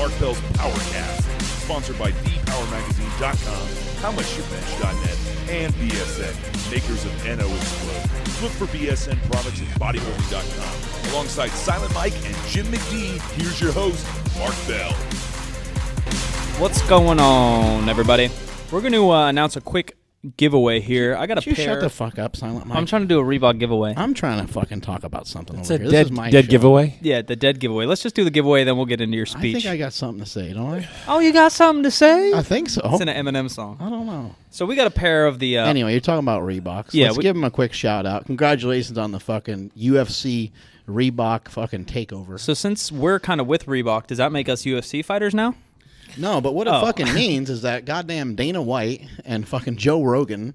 Mark Bell's PowerCast, sponsored by thepowermagazine.com, HowMuchYouBench.net, and BSN, makers of NO Explode. Look for BSN products at bodybuilding.com. Alongside Silent Mike and Jim McD, here's your host, Mark Bell. What's going on, everybody? We're going to announce a quick giveaway here. I got a pair. Shut the fuck up, Silent Mike. I'm trying to do a Reebok giveaway. I'm trying to fucking talk about something It's over a here. This is my dead show. giveaway? Yeah, the dead giveaway. Let's just do the giveaway, then we'll get into your speech. I think I got something to say, don't I? Oh, you got something to say? I think so. It's in an Eminem song. I don't know. So we got a pair of the... Anyway, you're talking about Reeboks. Yeah, Let's give them a quick shout out. Congratulations on the fucking UFC Reebok fucking takeover. So since we're kind of with Reebok, does that make us UFC fighters now? No, but what it fucking means is that goddamn Dana White and fucking Joe Rogan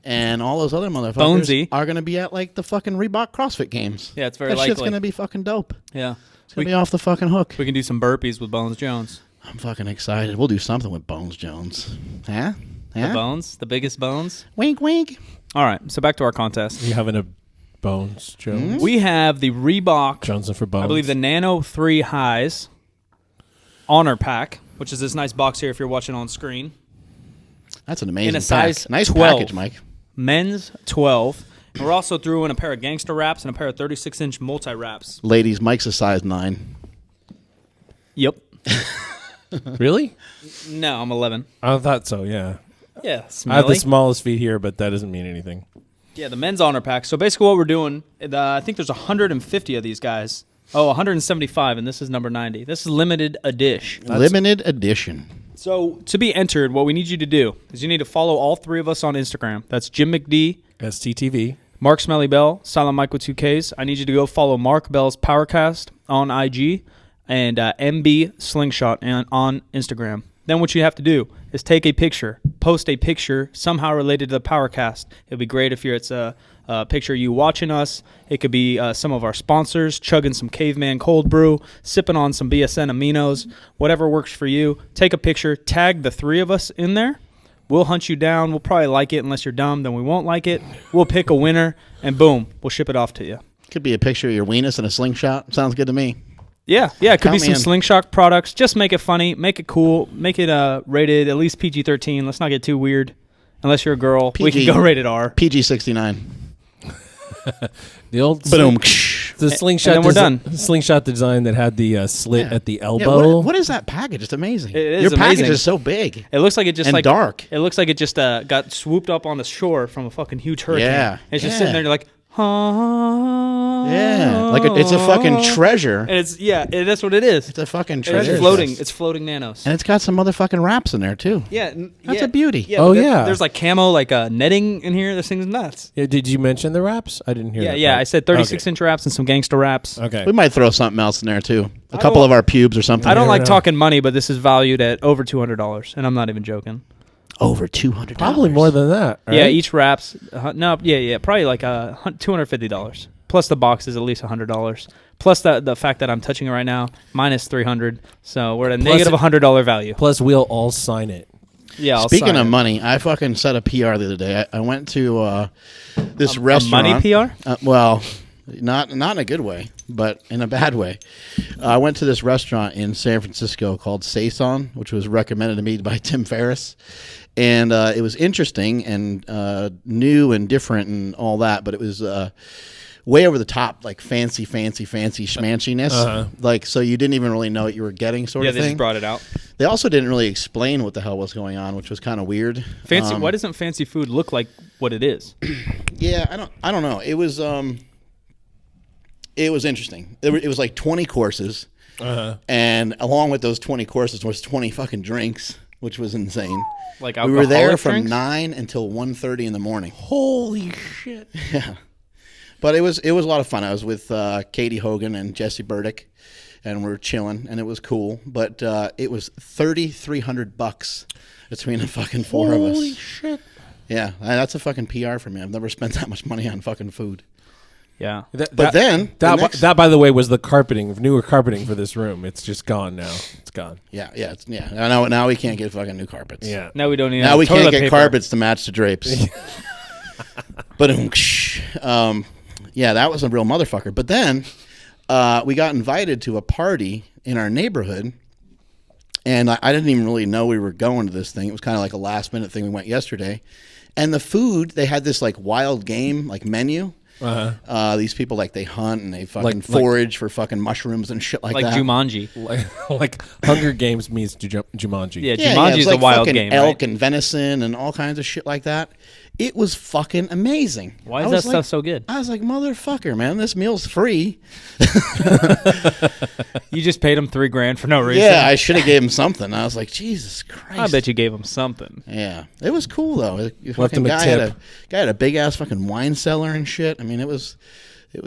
and all those other motherfuckers Bonesy are going to be at like the fucking Reebok CrossFit Games. Yeah, it's very that likely. shit's going to be fucking dope. Yeah. It's going to be off the fucking hook. We can do some burpees with Bones Jones. I'm fucking excited. We'll do something with Bones Jones. Huh? The Bones? The biggest Bones? Wink, wink. All right, so back to our contest. You having a Bones Jones? We have the Reebok, Johnson for Bones. I believe the Nano 3 Highs Honor Pack, which is this nice box here if you're watching on screen. That's an amazing In a size pack. Nice 12. package, Mike. Men's 12. And we're also threw in a pair of gangster wraps and a pair of 36-inch multi-wraps. Ladies, Mike's a size 9. Yep. Really? No, I'm 11. I thought so, yeah. Yeah, I have the smelly. smallest feet here, but that doesn't mean anything. Yeah, the men's honor pack. So basically what we're doing, I think there's 150 of these guys. Oh, 175, and this is number 90. This is limited edition. Limited edition. So to be entered, what we need you to do is you need to follow all three of us on Instagram. That's Jim McD, STTV. Mark Smelly Bell, Silent Mike with 2 Ks. I need you to go follow Mark Bell's PowerCast on IG and MB Slingshot on Instagram. Then what you have to do is take a picture, post a picture somehow related to the PowerCast. It would be great if it's a picture of you watching us. It could be some of our sponsors, chugging some Caveman cold brew, sipping on some BSN aminos, whatever works for you. Take a picture, tag the three of us in there. We'll hunt you down. We'll probably like it unless you're dumb. Then we won't like it. We'll pick a winner, and boom, we'll ship it off to you. Could be a picture of your weenus and a slingshot. Sounds good to me. Yeah, it could Count be me some in. Slingshot products. Just make it funny, make it cool, make it rated at least PG-13. Let's not get too weird. Unless you're a girl, we can PG. go rated R. PG-69. The old Boom. the slingshot. And then we're done. Slingshot design that had the slit Yeah. at the Yeah, elbow. what is that package? It's amazing. It is Your package amazing. is so big. It looks like it just And like dark. It looks like it just got swooped up on the shore from a fucking huge hurricane. Yeah, It's just yeah. sitting there. You're like, Yeah. Like it's a fucking treasure. And that's what it is. It's a fucking It's treasure. floating. It's floating nanos. And it's got some motherfucking wraps in there, too. Yeah, That's a beauty. Yeah, Oh, but yeah. There's like camo, like netting in here. This thing's nuts. Yeah, did you mention the wraps? I didn't hear that. Yeah. part. I said 36-inch wraps and some gangster wraps. Okay. We might throw something else in there, too. A I couple don't- of our pubes or something. I don't Fair like enough. talking money, but this is valued at over $200, and I'm not even joking. Over $200. Probably more than that. Right? Yeah, each wraps. Probably like $250. Plus the box is at least $100. Plus the fact that I'm touching it right now, minus $300. So we're at a negative $100 value. Plus, we'll all sign it. Yeah. Speaking of money, I fucking set a PR the other day. I went to this restaurant. money PR? Well, not in a good way, but in a bad way. I went to this restaurant in San Francisco called Saison, which was recommended to me by Tim Ferriss. And it was interesting and new and different and all that, but it was way over the top, like fancy schmanchiness. Like, so you didn't even really know what you were getting, sort Yeah, of they thing. just brought it out. They also didn't really explain what the hell was going on, which was kind of weird. Fancy. Why doesn't fancy food look like what it is? Yeah, I don't know. It was interesting. It was like 20 courses, and along with those 20 courses was 20 fucking drinks, which was insane. Like We were there alcoholic from drinks? 9 until 1:30 in the morning. Holy shit. Yeah, but it was a lot of fun. I was with Katie Hogan and Jesse Burdick, and we were chilling, and it was cool. But it was $3,300 between the fucking four of us. Holy shit. Yeah, that's a fucking PR for me. I've never spent that much money on fucking food. Yeah. But then the next- that, by the way, was the carpeting, newer carpeting for this room. It's just gone now. It's gone. Yeah. Now we can't get fucking new carpets. Yeah. Now we don't need. Now we can't toilet get paper. carpets to match the drapes. But yeah, that was a real motherfucker. But then we got invited to a party in our neighborhood And I didn't even really know we were going to this thing. It was kind of like a last minute thing. We went yesterday. And the food, they had this like wild game like menu. These people like they hunt and they fucking forage for fucking mushrooms and shit like that. Like Jumanji. Like Hunger Games meets Jumanji. Yeah, Jumanji's like a wild fucking game, elk right? and venison and all kinds of shit like that. It was fucking amazing. Why is that stuff so good? I was like, motherfucker, man, this meal's free. You just paid him $3,000 for no reason. Yeah, I should have gave him something. I was like, Jesus Christ. I bet you gave him something. Yeah, it was cool though. The Left fucking him a guy tip. had a big ass fucking wine cellar and shit. I mean, it was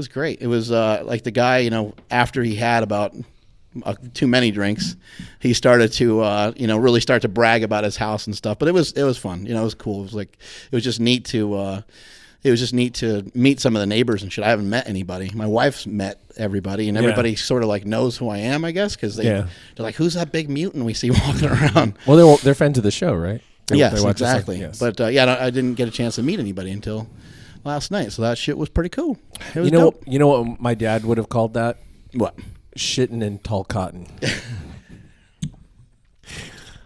great. It was like the guy, you know, after he had about too many drinks, he started to really start to brag about his house and stuff. But it was fun. You know, it was cool. It was just neat to meet some of the neighbors and shit. I haven't met anybody. My wife's met everybody, and everybody sort of like knows who I am, I guess, because they're like, "Who's that big mutant we see walking around?" Well, they're fans of the show, right? Yes, watch exactly. Yes. But I didn't get a chance to meet anybody until last night, so that shit was pretty cool. It was dope. You know what my dad would have called that? What? Shitting in tall cotton.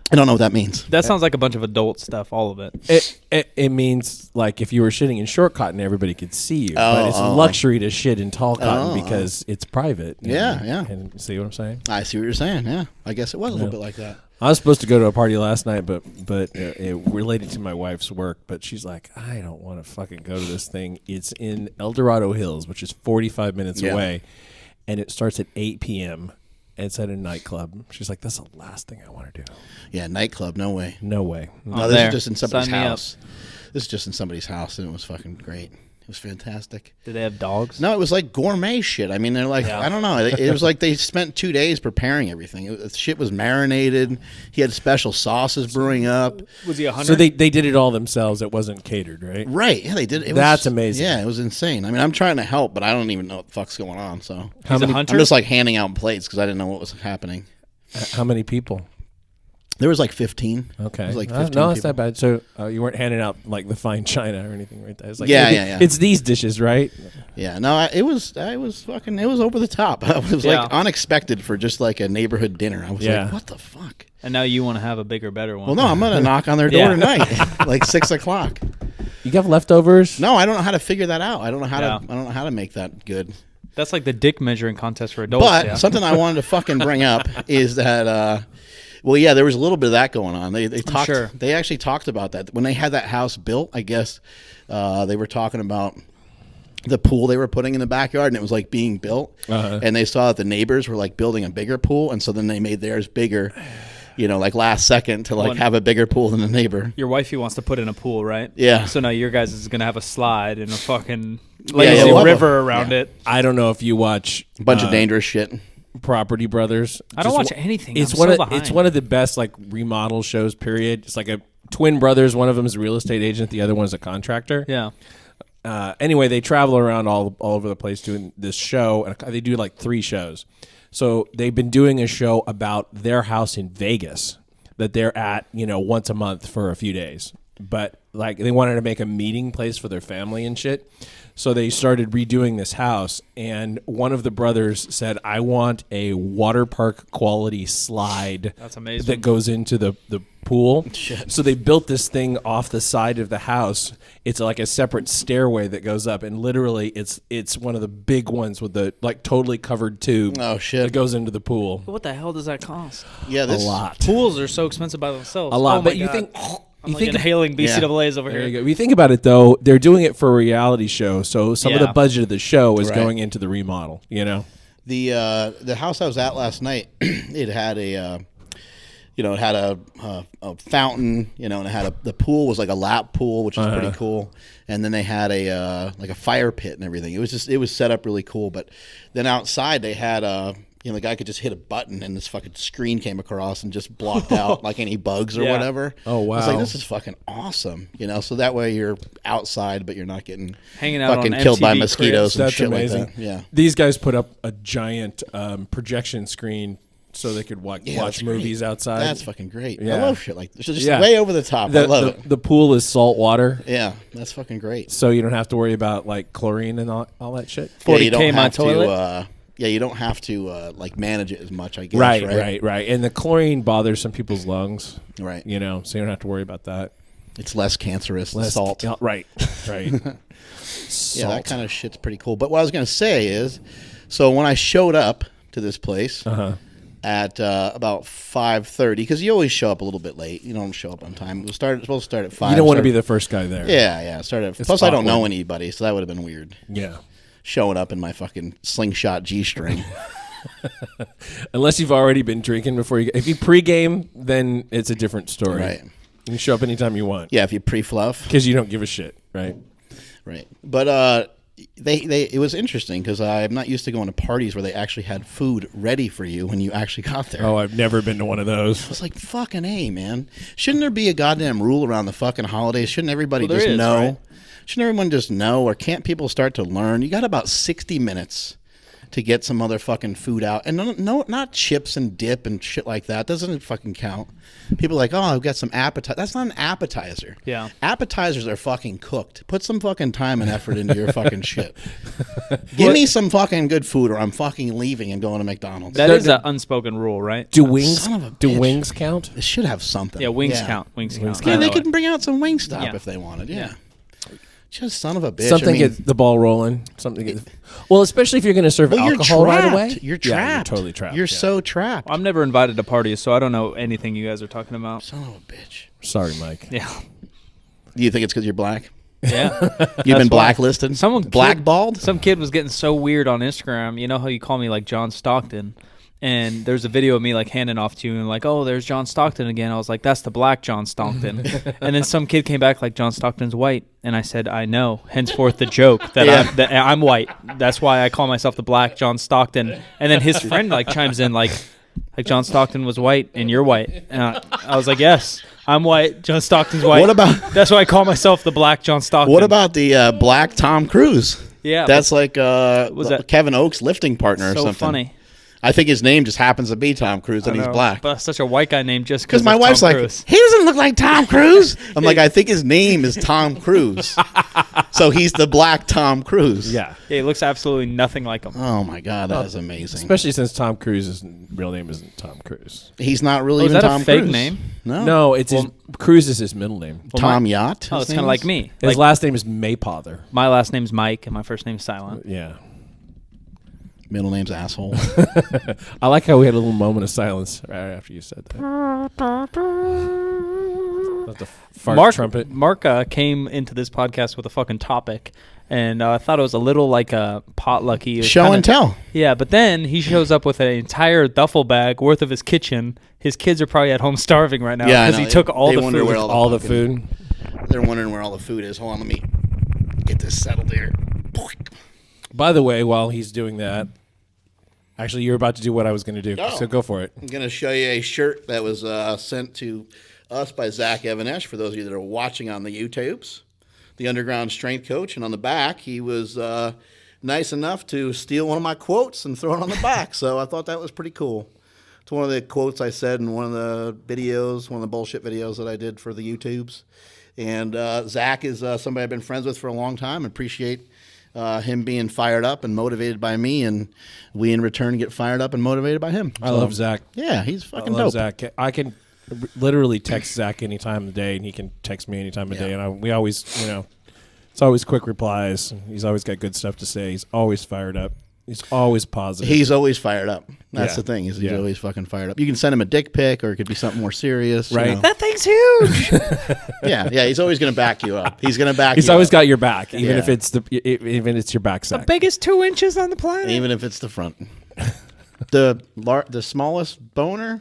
I don't know what that means. That sounds like a bunch of adult stuff, all of it. It means like if you were shitting in short cotton, everybody could see you. But it's a luxury to shit in tall cotton because it's private. Yeah. And see what I'm saying? I see what you're saying. Yeah, I guess it was a little bit like that. I was supposed to go to a party last night, but it related to my wife's work. But she's like, I don't want to fucking go to this thing. It's in El Dorado Hills, which is 45 minutes away, and it starts at 8 p.m. and it's at a nightclub. She's like, that's the last thing I want to do. Yeah, nightclub, no way. No way. No, this is just in somebody's house. This is just in somebody's house, and it was fucking great. It was fantastic. Did they have dogs? No, it was like gourmet shit. I mean, they're like, I don't know. It was like they spent 2 days preparing everything. Shit was marinated. He had special sauces brewing up. Was he a hunter? So they did it all themselves. It wasn't catered, right? Right. Yeah, they did. That's amazing. Yeah, it was insane. I mean, I'm trying to help, but I don't even know what the fuck's going on. So He's a hunter? I'm just like handing out plates because I didn't know what was happening. How many people? There was like 15. Okay. It was like 15 no, it's people. not bad. So you weren't handing out like the fine china or anything, right? It was like, Yeah. It's these dishes, right? Yeah, no, it was over the top. It was like unexpected for just like a neighborhood dinner. I was like, what the fuck? And now you want to have a bigger, better one. Well, no, I'm gonna knock on their door tonight, like 6 o'clock. You got leftovers? No, I don't know how to figure that out. I don't know how to make that good. That's like the dick measuring contest for adults. But something I wanted to fucking bring up is that. Well, yeah, there was a little bit of that going on. They talked. Sure. They actually talked about that when they had that house built. I guess they were talking about the pool they were putting in the backyard, and it was like being built. And they saw that the neighbors were like building a bigger pool, and so then they made theirs bigger. You know, like last second to like have a bigger pool than the neighbor. Your wifey wants to put in a pool, right? Yeah. So now your guys is gonna have a slide and a fucking lazy we'll river around it. I don't know if you watch A bunch of dangerous shit. Property Brothers. I don't watch anything. It's it's one of the best like remodel shows. Period. It's like a twin brothers. One of them is a real estate agent. The other one is a contractor. Yeah. Anyway, they travel around all over the place doing this show, and they do like 3 shows. So they've been doing a show about their house in Vegas that they're at, once a month for a few days. But like they wanted to make a meeting place for their family and shit. So they started redoing this house, and one of the brothers said, I want a water park quality slide. That's amazing. That goes into the pool. Shit. So they built this thing off the side of the house. It's like a separate stairway that goes up, and literally it's one of the big ones with the like totally covered tube. Oh shit! That goes into the pool. What the hell does that cost? Yeah, a lot. Pools are so expensive by themselves. A lot, oh but my you God. think. I'm like inhaling BCAAs over There here. you go. If you think about it, though, they're doing it for a reality show, so some of the budget of the show is going into the remodel. The house I was at last night, it had a fountain, and it had the pool was like a lap pool, which is pretty cool, and then they had a fire pit and everything. It was set up really cool, but then outside they had the guy could just hit a button and this fucking screen came across and just blocked out like any bugs or whatever. Oh, wow. I was like, this is fucking awesome. So that way you're outside, but you're not getting hanging out fucking on killed by MTV mosquitoes Cribs. and That's shit amazing. like that. Yeah. These guys put up a giant projection screen so they could watch that's movies great. outside. That's fucking great. Yeah. I love shit like this. It's just way over the top. I love it. The pool is salt water. Yeah, that's fucking great. So you don't have to worry about like chlorine and all that shit. 40K you don't my have toilet. Yeah, you don't have to like manage it as much, I guess. Right. And the chlorine bothers some people's lungs. Right. So you don't have to worry about that. It's less cancerous than salt. Right. Yeah, that kind of shit's pretty cool. But what I was going to say is, so when I showed up to this place at about 5:30, because you always show up a little bit late. You don't show up on time. We're supposed to start at 5. You don't want to be the first guy there. Yeah. Plus, I don't know anybody, so that would have been weird. Yeah. Showing up in my fucking slingshot G-string. Unless you've already been drinking before you. If you pregame, then it's a different story. Right. You can show up anytime you want. Yeah, if you pre-fluff. Because you don't give a shit, right? Right. But it was interesting because I'm not used to going to parties where they actually had food ready for you when you actually got there. Oh, I've never been to one of those. I was like, fucking A, man. Shouldn't there be a goddamn rule around the fucking holidays? Shouldn't everybody just know? Right? Shouldn't everyone just know? Or can't people start to learn? You got about 60 minutes to get some motherfucking food out. And no, not chips and dip and shit like that. Doesn't fucking count. People are like, oh, I've got some appetizer. That's not an appetizer. Yeah. Appetizers are fucking cooked. Put some fucking time and effort into your fucking shit. Give me some fucking good food or I'm fucking leaving and going to McDonald's. That is an unspoken rule, right? Do wings count? It should have something. Yeah, wings count. Wings count. Yeah, they could bring out some Wingstop if they wanted. Yeah. Just son of a bitch. Something gets the ball rolling. Well, especially if you're going to serve alcohol right away. You're trapped. Yeah, you're totally trapped. You're so trapped. I'm never invited to parties, so I don't know anything you guys are talking about. Son of a bitch. Sorry, Mike. Yeah. Do you think it's because you're black? Yeah. You've been blacklisted? Blackballed? Some kid was getting so weird on Instagram. You know how you call me like John Stockton? And there's a video of me like handing off to you and like, oh, there's John Stockton again. I was like, that's the black John Stockton. And then some kid came back like, John Stockton's white. And I said, I know. Henceforth the joke that I'm white. That's why I call myself the black John Stockton. And then his friend like chimes in like John Stockton was white and you're white. And I was like, yes, I'm white. John Stockton's white. What about? That's why I call myself the black John Stockton. What about the black Tom Cruise? Yeah, that's like was that Kevin Oakes' lifting partner or something. So funny. I think his name just happens to be Tom Cruise, and he's black. But such a white guy name just because my wife's like, he doesn't look like Tom Cruise. I'm like, I think his name is Tom Cruise, so he's the black Tom Cruise. Yeah, he looks absolutely nothing like him. Oh my god, that is amazing. Especially since Tom Cruise's real name isn't Tom Cruise. He's not really even Tom Cruise. Is that a fake name? No, it's Cruise is his middle name. Tom Yacht. Oh, it's kind of like me. His last name is Maypother. My last name's Mike, and my first name's Silent. Yeah. Middle name's asshole. I like how we had a little moment of silence right after you said that. The fart trumpet. Mark came into this podcast with a fucking topic, and I thought it was a little like a potlucky. Show and tell. Yeah, but then he shows up with an entire duffel bag worth of his kitchen. His kids are probably at home starving right now because he took all the food. All the food. They're wondering where all the food is. Hold on, let me get this settled here. By the way, while he's doing that, actually, you're about to do what I was going to do, so go for it. I'm going to show you a shirt that was sent to us by Zach Evanesh, for those of you that are watching on the YouTubes, the Underground Strength Coach. And on the back, he was nice enough to steal one of my quotes and throw it on the back, so I thought that was pretty cool. It's one of the quotes I said in one of the videos, one of the bullshit videos that I did for the YouTubes. And Zach is somebody I've been friends with for a long time. I appreciate him being fired up and motivated by me, and we in return get fired up and motivated by him. I love Zach. Yeah, he's fucking I love dope. Zach. I can literally text Zach any time of the day, and he can text me any time of the day, and we always, it's always quick replies. He's always got good stuff to say. He's always fired up. He's always positive. He's always fired up. That's the thing. He's always fucking fired up. You can send him a dick pic, or it could be something more serious. Right. That thing's huge. yeah. He's always going to back you up. He's going to back. He's always got your back, even if it's it's your back sack. The biggest 2 inches on the planet. Even if it's the front. The smallest boner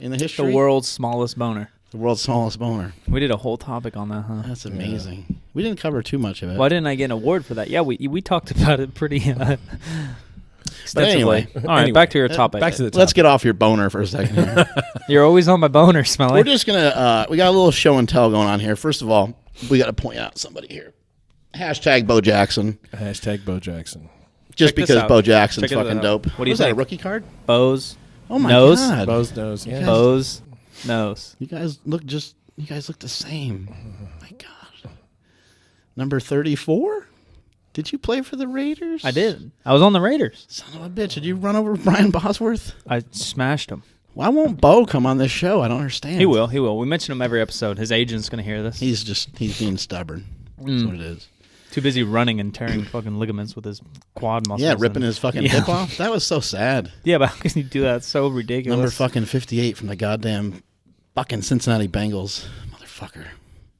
in the history. The world's smallest boner. The world's smallest boner. We did a whole topic on that, huh? That's amazing. Yeah. We didn't cover too much of it. Why didn't I get an award for that? Yeah, we talked about it pretty extensively. Anyway. All right, back to your topic. Back to the topic. Let's get off your boner for a second here. You're always on my boner, Smelly. We're just going to, we got a little show and tell going on here. First of all, we got to point out somebody here. Hashtag Bo Jackson. Hashtag Bo Jackson. Just because Bo Jackson's fucking dope. What do you think? That, a rookie card? Bo's. Oh my God. Bo's nose. Yeah. Bo's nose. You guys look the same. Oh my God. Number 34? Did you play for the Raiders? I did. I was on the Raiders. Son of a bitch. Did you run over Brian Bosworth? I smashed him. Why won't Bo come on this show? I don't understand. He will. He will. We mention him every episode. His agent's going to hear this. He's being stubborn. That's what it is. Too busy running and tearing fucking ligaments with his quad muscles. Yeah, ripping his fucking hip off. That was so sad. Yeah, but how can you do that? It's so ridiculous. Number fucking 58 from the goddamn fucking Cincinnati Bengals. Motherfucker.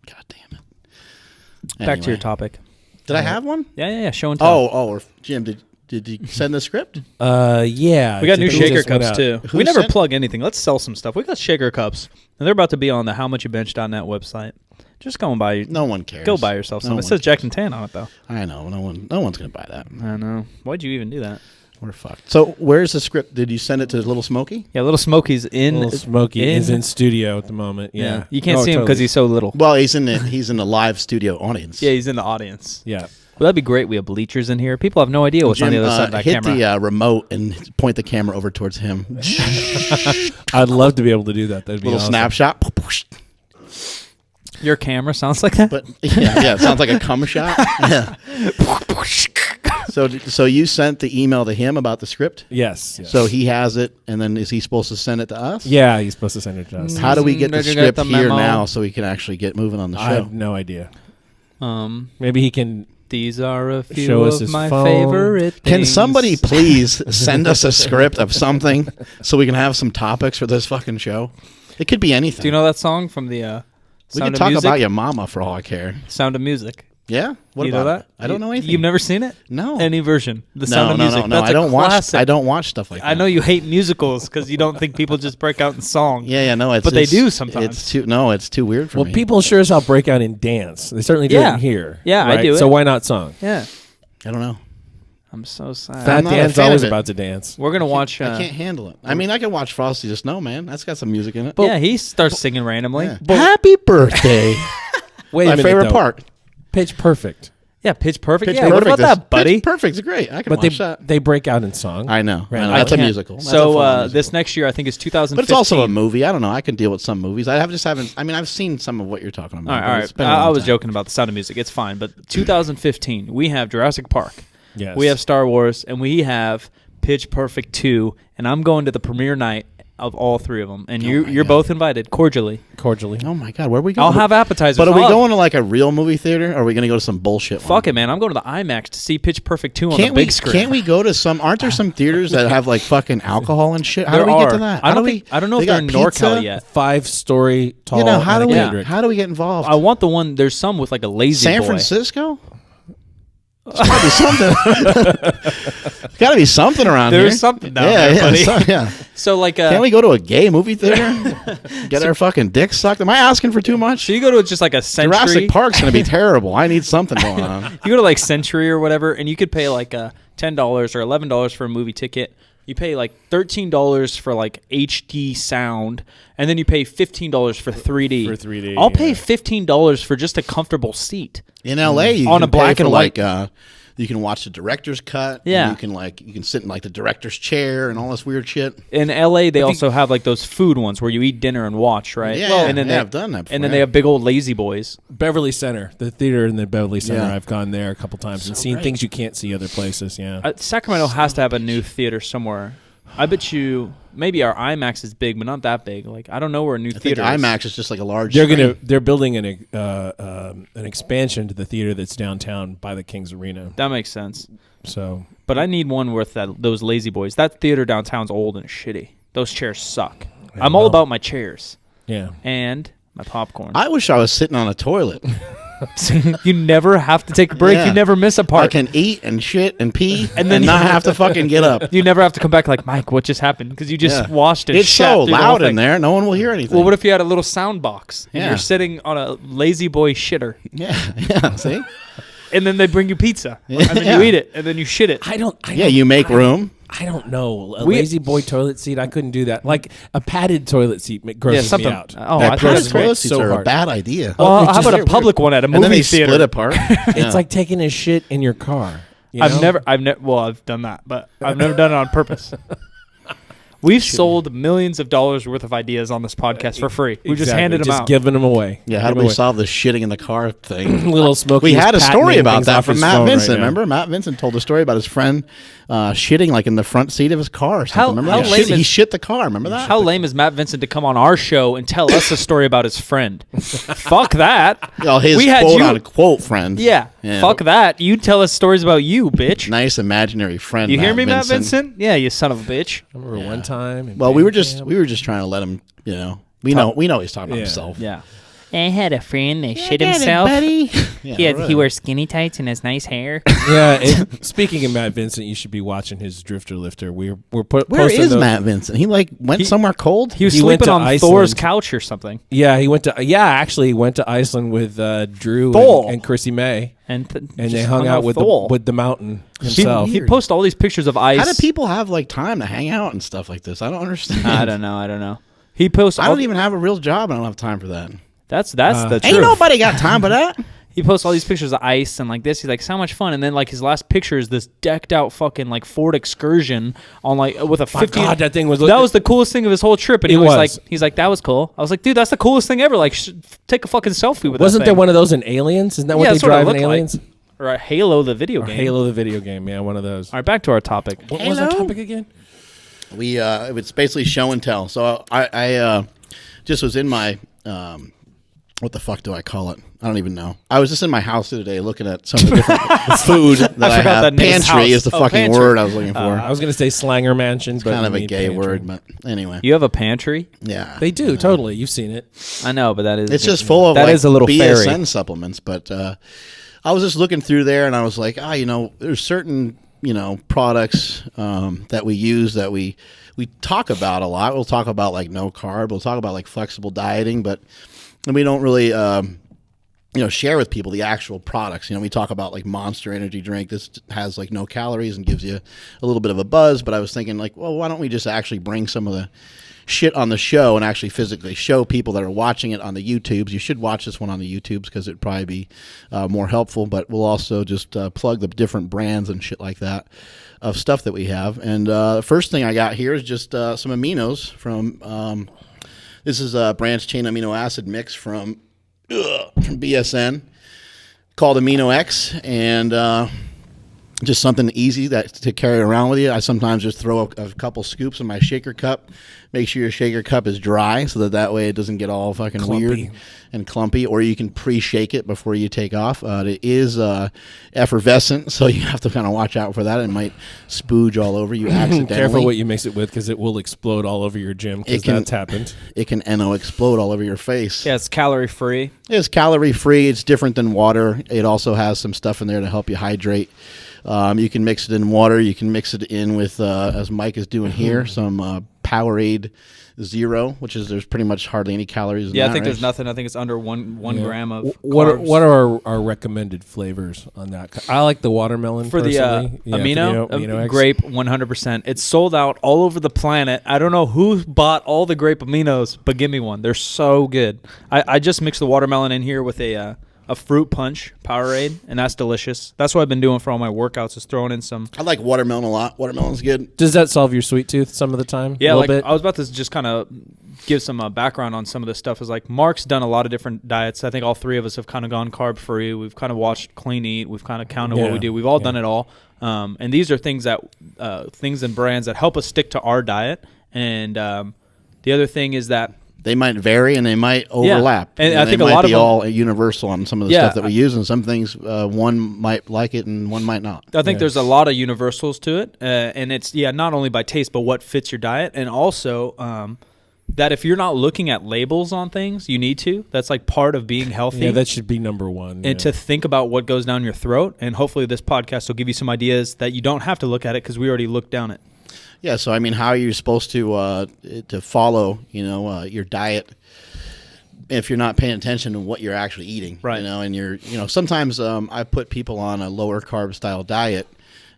God damn it. Back to your Anyway. topic. Did I have one? Yeah. Show and tell. Or Jim, did you send the script? Yeah. We got new It shaker just went cups out. too. Who We never sent- plug anything. Let's sell some stuff. We got shaker cups, and they're about to be on the howmuchyoubench.net website. Just go and buy. No one cares. Go buy yourself some. No It one says Jack cares. and Tan on it though. I know. No one's gonna buy that. I know. Why'd you even do that? We're fucked. So where's the script? Did you send it to Little Smokey? Yeah, Little Smokey's in. Little Smokey is in studio at the moment. Yeah. You can't Oh, see him because totally. he's so little. Well, he's in the live studio audience. Yeah, he's in the audience. Yeah. Well, that'd be great. We have bleachers in here. People have no idea what's on the Jim, other side of that hit camera. the remote and point the camera over towards him. I'd love to be able to do that. That'd be Little awesome. snapshot. Your camera sounds like that. But yeah, it sounds like a cum shot. Yeah. So you sent the email to him about the script. Yes. So he has it, and then is he supposed to send it to us? Yeah, he's supposed to send it to us. How do we get the Did you script get the here memo? now so we can actually get moving on the I show? have no idea. Um, Maybe he can. these are a few Show us of his my phone. favorite Can things. somebody please send us a script of something so we can have some topics for this fucking show? It could be anything. Do you know that song from the we Sound can of talk Music? about your mama for all I care. Sound of Music. Yeah? What you about know that? it? I don't know anything. You've never seen it? No. Any version? The Sound No, of no, Music. no, no. That's I a don't watch. classic. I don't watch stuff like that. I know you hate musicals because you don't think people just break out in song. Yeah, no. It's, But they it's- do sometimes. It's too weird for Well, me. people sure as hell break out in dance. They certainly do Yeah. it here. Yeah, I right? do it. So why not song? Yeah. I don't know. I'm so sad. Fat not a Dan's fan always of it. about to dance. We're going to watch. I can't handle it. I mean, I can watch Frosty the Snowman. That's got some music in it. Yeah, he starts singing randomly. Yeah. Happy birthday! Wait My a minute, favorite though. part. Pitch Perfect. Yeah, Pitch Perfect. Pitch yeah, Perfect what about is- that, buddy? Pitch Perfect's great. I can But watch that. they break out in song. I know. Right. I know. I That's a can't. musical. That's a So full musical. this next year, I think is 2015. But it's also a movie. I don't know. I can deal with some movies. I just haven't. I mean, I've seen some of what you're talking about. All right, but all it's right. been a long I was time. joking about the Sound of Music. It's fine. But 2015, we have Jurassic Park. Yes. We have Star Wars, and we have Pitch Perfect 2. And I'm going to the premiere night of all three of them. And you're God. both invited cordially. cordially. Oh my God, where are we going? I'll have appetizers. But are we I'll have- going to like a real movie theater? Or are we going to go to some bullshit? Fuck it, man. I'm going to the IMAX to see Pitch Perfect 2 on Can't the big we? screen. Can't we go to some? Aren't there some theaters that have like fucking alcohol and shit? How There do we get are. to that? I How don't do think. I don't know they if they're got in pizza? NorCal yet. 5-story tall. You know how do we? Kendrick. How do we get involved? I want the one. There's some with like a lazy San boy. Francisco. There's gotta be something. Got to be something around here. There's something down yeah, there, buddy. yeah. So like, Can't we go to a gay movie theater? Get our fucking dick sucked? Am I asking for too much? so you go to just like a Century. Jurassic Park's gonna be terrible. I need something going on. You go to like Century or whatever, and you could pay like $10 or $11 for a movie ticket. You pay like $13 for like HD sound, and then you pay $15 for 3D. For 3D, I'll pay yeah. $15 for just a comfortable seat. In LA, you On can a black pay for and white- like you can watch the director's cut. Yeah. and you can sit in like the director's chair and all this weird shit. In LA, they also have like those food ones where you eat dinner and watch, right? Yeah, and then yeah, they, I've done that before, And then yeah. they have big old lazy boys. Beverly Center, the theater in the Beverly Center. Yeah. I've gone there a couple times and seen great. things you can't see other places. Yeah. Sacramento has to have a new theater somewhere. I bet you maybe our IMAX is big, but not that big. Like I don't know where a new I think theater is. IMAX is just like a large. They're building an expansion to the theater that's downtown by the Kings Arena. That makes sense. So But I need one with those lazy boys. That theater downtown's old and shitty. Those chairs suck. I'm all know. about my chairs yeah. and my popcorn. I wish I was sitting on a toilet. You never have to take a break. Yeah. You never miss a I part. can eat and shit and pee And and then then not have to fucking get up. You never have to come back like, Mike, what just happened? Because you just Yeah. washed and It's shat so through the whole loud in thing. there, no one will hear anything. Well, what if you had a little sound box and Yeah. you're sitting on a lazy boy shitter, yeah, see? and then they bring you pizza, and then Yeah. you eat it, and then you shit it. I don't You make room. I don't know. A We- lazy boy toilet seat, I couldn't do that. Like a padded toilet seat grosses something- me out. oh, That I thought Padded it's grosses great. me toilet out seats so are a hard. bad idea. Well, it's how about just- a public one at a and then movie they theater? split apart. It's like taking a shit in your car. you I've know? never, well, I've done that, but I've never done it on purpose. We've sold millions of dollars worth of ideas on this podcast for free. We just handed them just out. giving them away. Yeah, how do we solve the shitting in the car thing? Little Smokey. We is had a story patenting about things that off from his Matt phone right Vincent. now. Remember, Matt Vincent told a story about his friend shitting like in the front seat of his car or something. Remember how that? lame He is- shit the car. Remember that? How lame is Matt Vincent to come on our show and tell us a story about his friend? Fuck that. Oh, his We had quote you- unquote friend. Yeah. Fuck that. You tell us stories about you, bitch. Nice imaginary friend. You hear me, Matt Vincent? Yeah, you son of a bitch. I remember one time. Well, we were just trying to let him. We know he's talking about himself. Yeah. I had a friend that shit himself. Yeah, He wears skinny tights and has nice hair. Speaking of Matt Vincent, you should be watching his Drifter Lifter. We're posting Where is those. Matt Vincent? He went somewhere cold. He was He went sleeping to on Iceland. Thor's couch or something. Yeah, he went to. Yeah, actually, he went to Iceland with Drew Thor. and Chrissy May, And and they just hung out with Thor. the mountain himself. He posts all these pictures of ice. How do people have like time to hang out and stuff like this? I don't understand. I don't know. He posts. I don't even have a real job. And I don't have time for that. That's the truth. Ain't nobody got time for that. He posts all these pictures of ice and like this. He's like, so much fun. And then like his last picture is this decked out fucking like Ford Excursion on like with a 50. God, that thing was. That was the coolest thing of his whole trip. And he It was was. like, he's like, that was cool. I was like, dude, that's the coolest thing ever. Like, take a fucking selfie with Wasn't that there thing. one of those in Aliens? Isn't that what Yeah, they that's what it drive in looked like. Aliens? Or Halo, the video Or game. Halo, the video game. Yeah, one of those. All right, back to our topic. What was our topic again? It's basically show and tell. So I just was in my what the fuck do I call it? I don't even know. I was just in my house the other day looking at some of the different food that I forgot have. that name. Pantry House. is the Oh, fucking pantry. word I was looking for. I was going to say Slanger Mansion, It's but kind of you a need gay pantry. word, but anyway. You have a pantry? Yeah. They do, totally. You've seen it. I know, but that is. It's just full of that like is a little BSN fairy. supplements, but I was just looking through there and I was like, there's certain, products that we use that we talk about a lot. We'll talk about like no carb. We'll talk about like flexible dieting, but we don't really share with people the actual products. We talk about like Monster energy drink. This has like no calories and gives you a little bit of a buzz, but I was thinking like, well, why don't we just actually bring some of the shit on the show and actually physically show people that are watching it on the YouTubes. You should watch this one on the YouTubes because it'd probably be more helpful, but we'll also just plug the different brands and shit like that of stuff that we have. And the first thing I got here is just some aminos from this is a branched chain amino acid mix from BSN called Amino X, and just something easy to carry around with you. I sometimes just throw a couple scoops in my shaker cup. Make sure your shaker cup is dry so that way it doesn't get all fucking weird and clumpy. Or you can pre-shake it before you take off. It is effervescent, so you have to kind of watch out for that. It might spooge all over you accidentally. Careful what you mix it with because it will explode all over your gym because that's happened. It can explode all over your face. Yeah, it's calorie free. It's calorie free. It's different than water. It also has some stuff in there to help you hydrate. You can mix it in water. You can mix it in with, as Mike is doing here, some Powerade Zero, which is there's pretty much hardly any calories in Yeah, that, I think right? there's nothing. I think it's under one gram of What carbs. are our recommended flavors on that? I like the watermelon For the personally. Yeah, amino, for the amino X. grape 100%. It's sold out all over the planet. I don't know who bought all the grape aminos, but give me one. They're so good. I just mixed the watermelon in here with a fruit punch Powerade, and that's delicious. That's what I've been doing for all my workouts, is throwing in some. I like watermelon a lot. Watermelon's good. Does that solve your sweet tooth some of the time? Yeah, a like little bit? I was about to just kind of give some background on some of this stuff. Is like Mark's done a lot of different diets. I think all three of us have kind of gone carb free. We've kind of watched clean eat. We've kind of counted what we do. We've all done it all. And these are things and brands that help us stick to our diet. And the other thing is that They might vary and they might overlap. And I think they a might lot of be them- all universal on some of the Yeah, stuff that we use, and some things one might like it and one might not. I think there's a lot of universals to it, and it's not only by taste but what fits your diet, and also that if you're not looking at labels on things, you need to. That's like part of being healthy. Yeah, that should be number one. And to think about what goes down your throat, and hopefully this podcast will give you some ideas that you don't have to look at it because we already looked down it. Yeah, so I mean, how are you supposed to follow, your diet if you're not paying attention to what you're actually eating, right? And sometimes I put people on a lower carb style diet,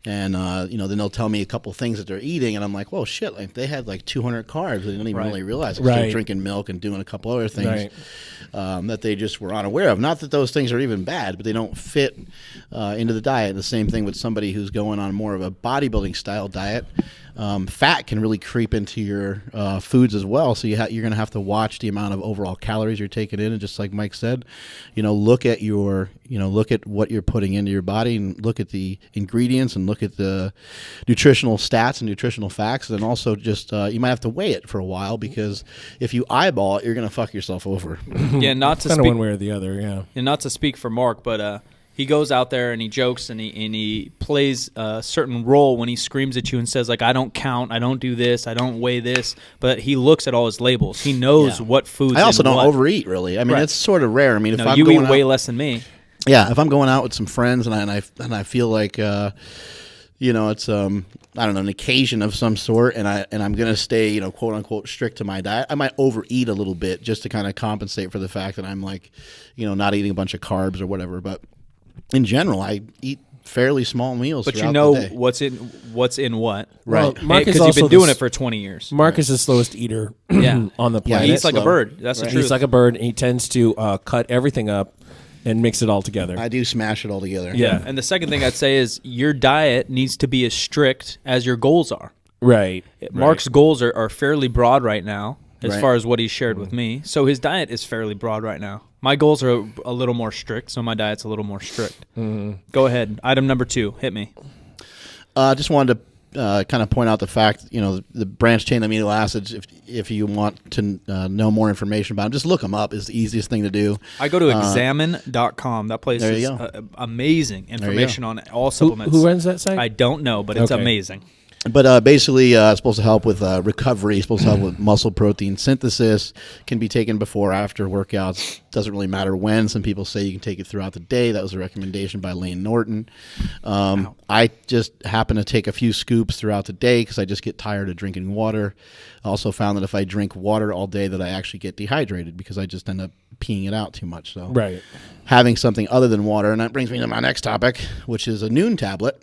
and then they'll tell me a couple things that they're eating, and I'm like, well, shit, like they had like 200 carbs. They didn't even really realize it. They're drinking milk and doing a couple other things that they just were unaware of. Not that those things are even bad, but they don't fit into the diet. The same thing with somebody who's going on more of a bodybuilding style diet. fat can really creep into your foods as well. So you're going to have to watch the amount of overall calories you're taking in, and just like Mike said, look at what you're putting into your body, and look at the ingredients, and look at the nutritional stats and nutritional facts, and then also just you might have to weigh it for a while, because if you eyeball it, you're going to fuck yourself over. Yeah, not to Kind of speak one way or the other. Yeah. and not to speak for Mark, but he goes out there and he jokes and he plays a certain role when he screams at you and says, like, I don't count, I don't do this, I don't weigh this. But he looks at all his labels. He knows what foods. I also in don't what. overeat, really. I mean, Right. it's sort of rare. I mean, if No, I'm you going eat way out, less than me. yeah, if I'm going out with some friends and I feel like it's I don't know, an occasion of some sort, and I'm gonna stay quote unquote strict to my diet, I might overeat a little bit just to kind of compensate for the fact that I'm like not eating a bunch of carbs or whatever. But in general, I eat fairly small meals. But throughout the day. what's in what. Right. Well, Mark is Because you've also been doing it for 20 years. Mark is the slowest eater Yeah. on the Yeah, planet. He eats like a slow. bird. That's the Right. truth. He's like a bird, and he tends to cut everything up and mix it all together. I do smash it all together. Yeah. And the second thing I'd say is your diet needs to be as strict as your goals are. Right. Mark's goals are fairly broad right now as Right. far as what he shared with me. So his diet is fairly broad right now. My goals are a little more strict, so my diet's a little more strict. Go ahead. Item number 2. Hit me. Just wanted to kind of point out the fact, the branched chain amino acids. If you want to know more information about them, just look them up. Is the easiest thing to do. I go to examine.com. That place there is you go. amazing information on all supplements. Who runs that site? I don't know, but it's Okay. amazing. But basically, it's supposed to help with recovery. It's supposed to help with muscle protein synthesis. Can be taken before or after workouts. Doesn't really matter when. Some people say you can take it throughout the day. That was a recommendation by Lane Norton. I just happen to take a few scoops throughout the day because I just get tired of drinking water. I also found that if I drink water all day, that I actually get dehydrated because I just end up peeing it out too much. So Right. having something other than water, and that brings me to my next topic, which is a Noon tablet.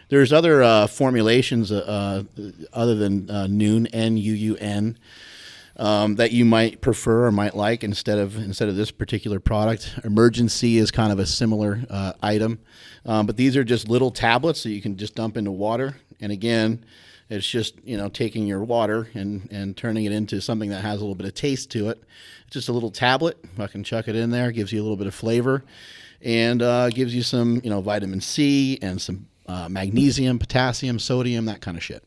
There's other formulations other than Noon, N-U-U-N, that you might prefer or might like instead of this particular product. Emergency is kind of a similar item, but these are just little tablets that you can just dump into water. And again, it's just taking your water and turning it into something that has a little bit of taste to it. It's just a little tablet. I can chuck it in there, gives you a little bit of flavor, and gives you some vitamin C and some magnesium, potassium, sodium, that kind of shit.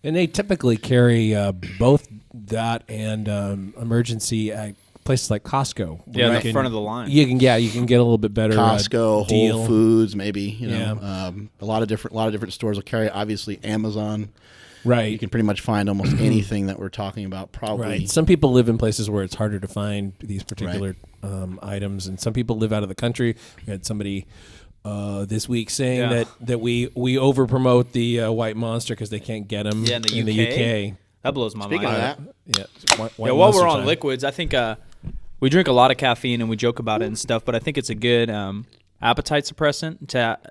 And they typically carry both that and emergency at places like Costco. Yeah, where the front of the line. You can get a little bit better Costco, deal. Whole Foods, maybe Yeah. a lot of different stores will carry it. Obviously, Amazon. Right. You can pretty much find almost anything that we're talking about. Probably. Right. Some people live in places where it's harder to find these particular items, and some people live out of the country. We had somebody this week saying that we over promote the White Monster because they can't get them in the UK. That blows my Speaking mind. of that, White While Monster we're on time. liquids, I think we drink a lot of caffeine and we joke about it and stuff, but I think it's a good appetite suppressant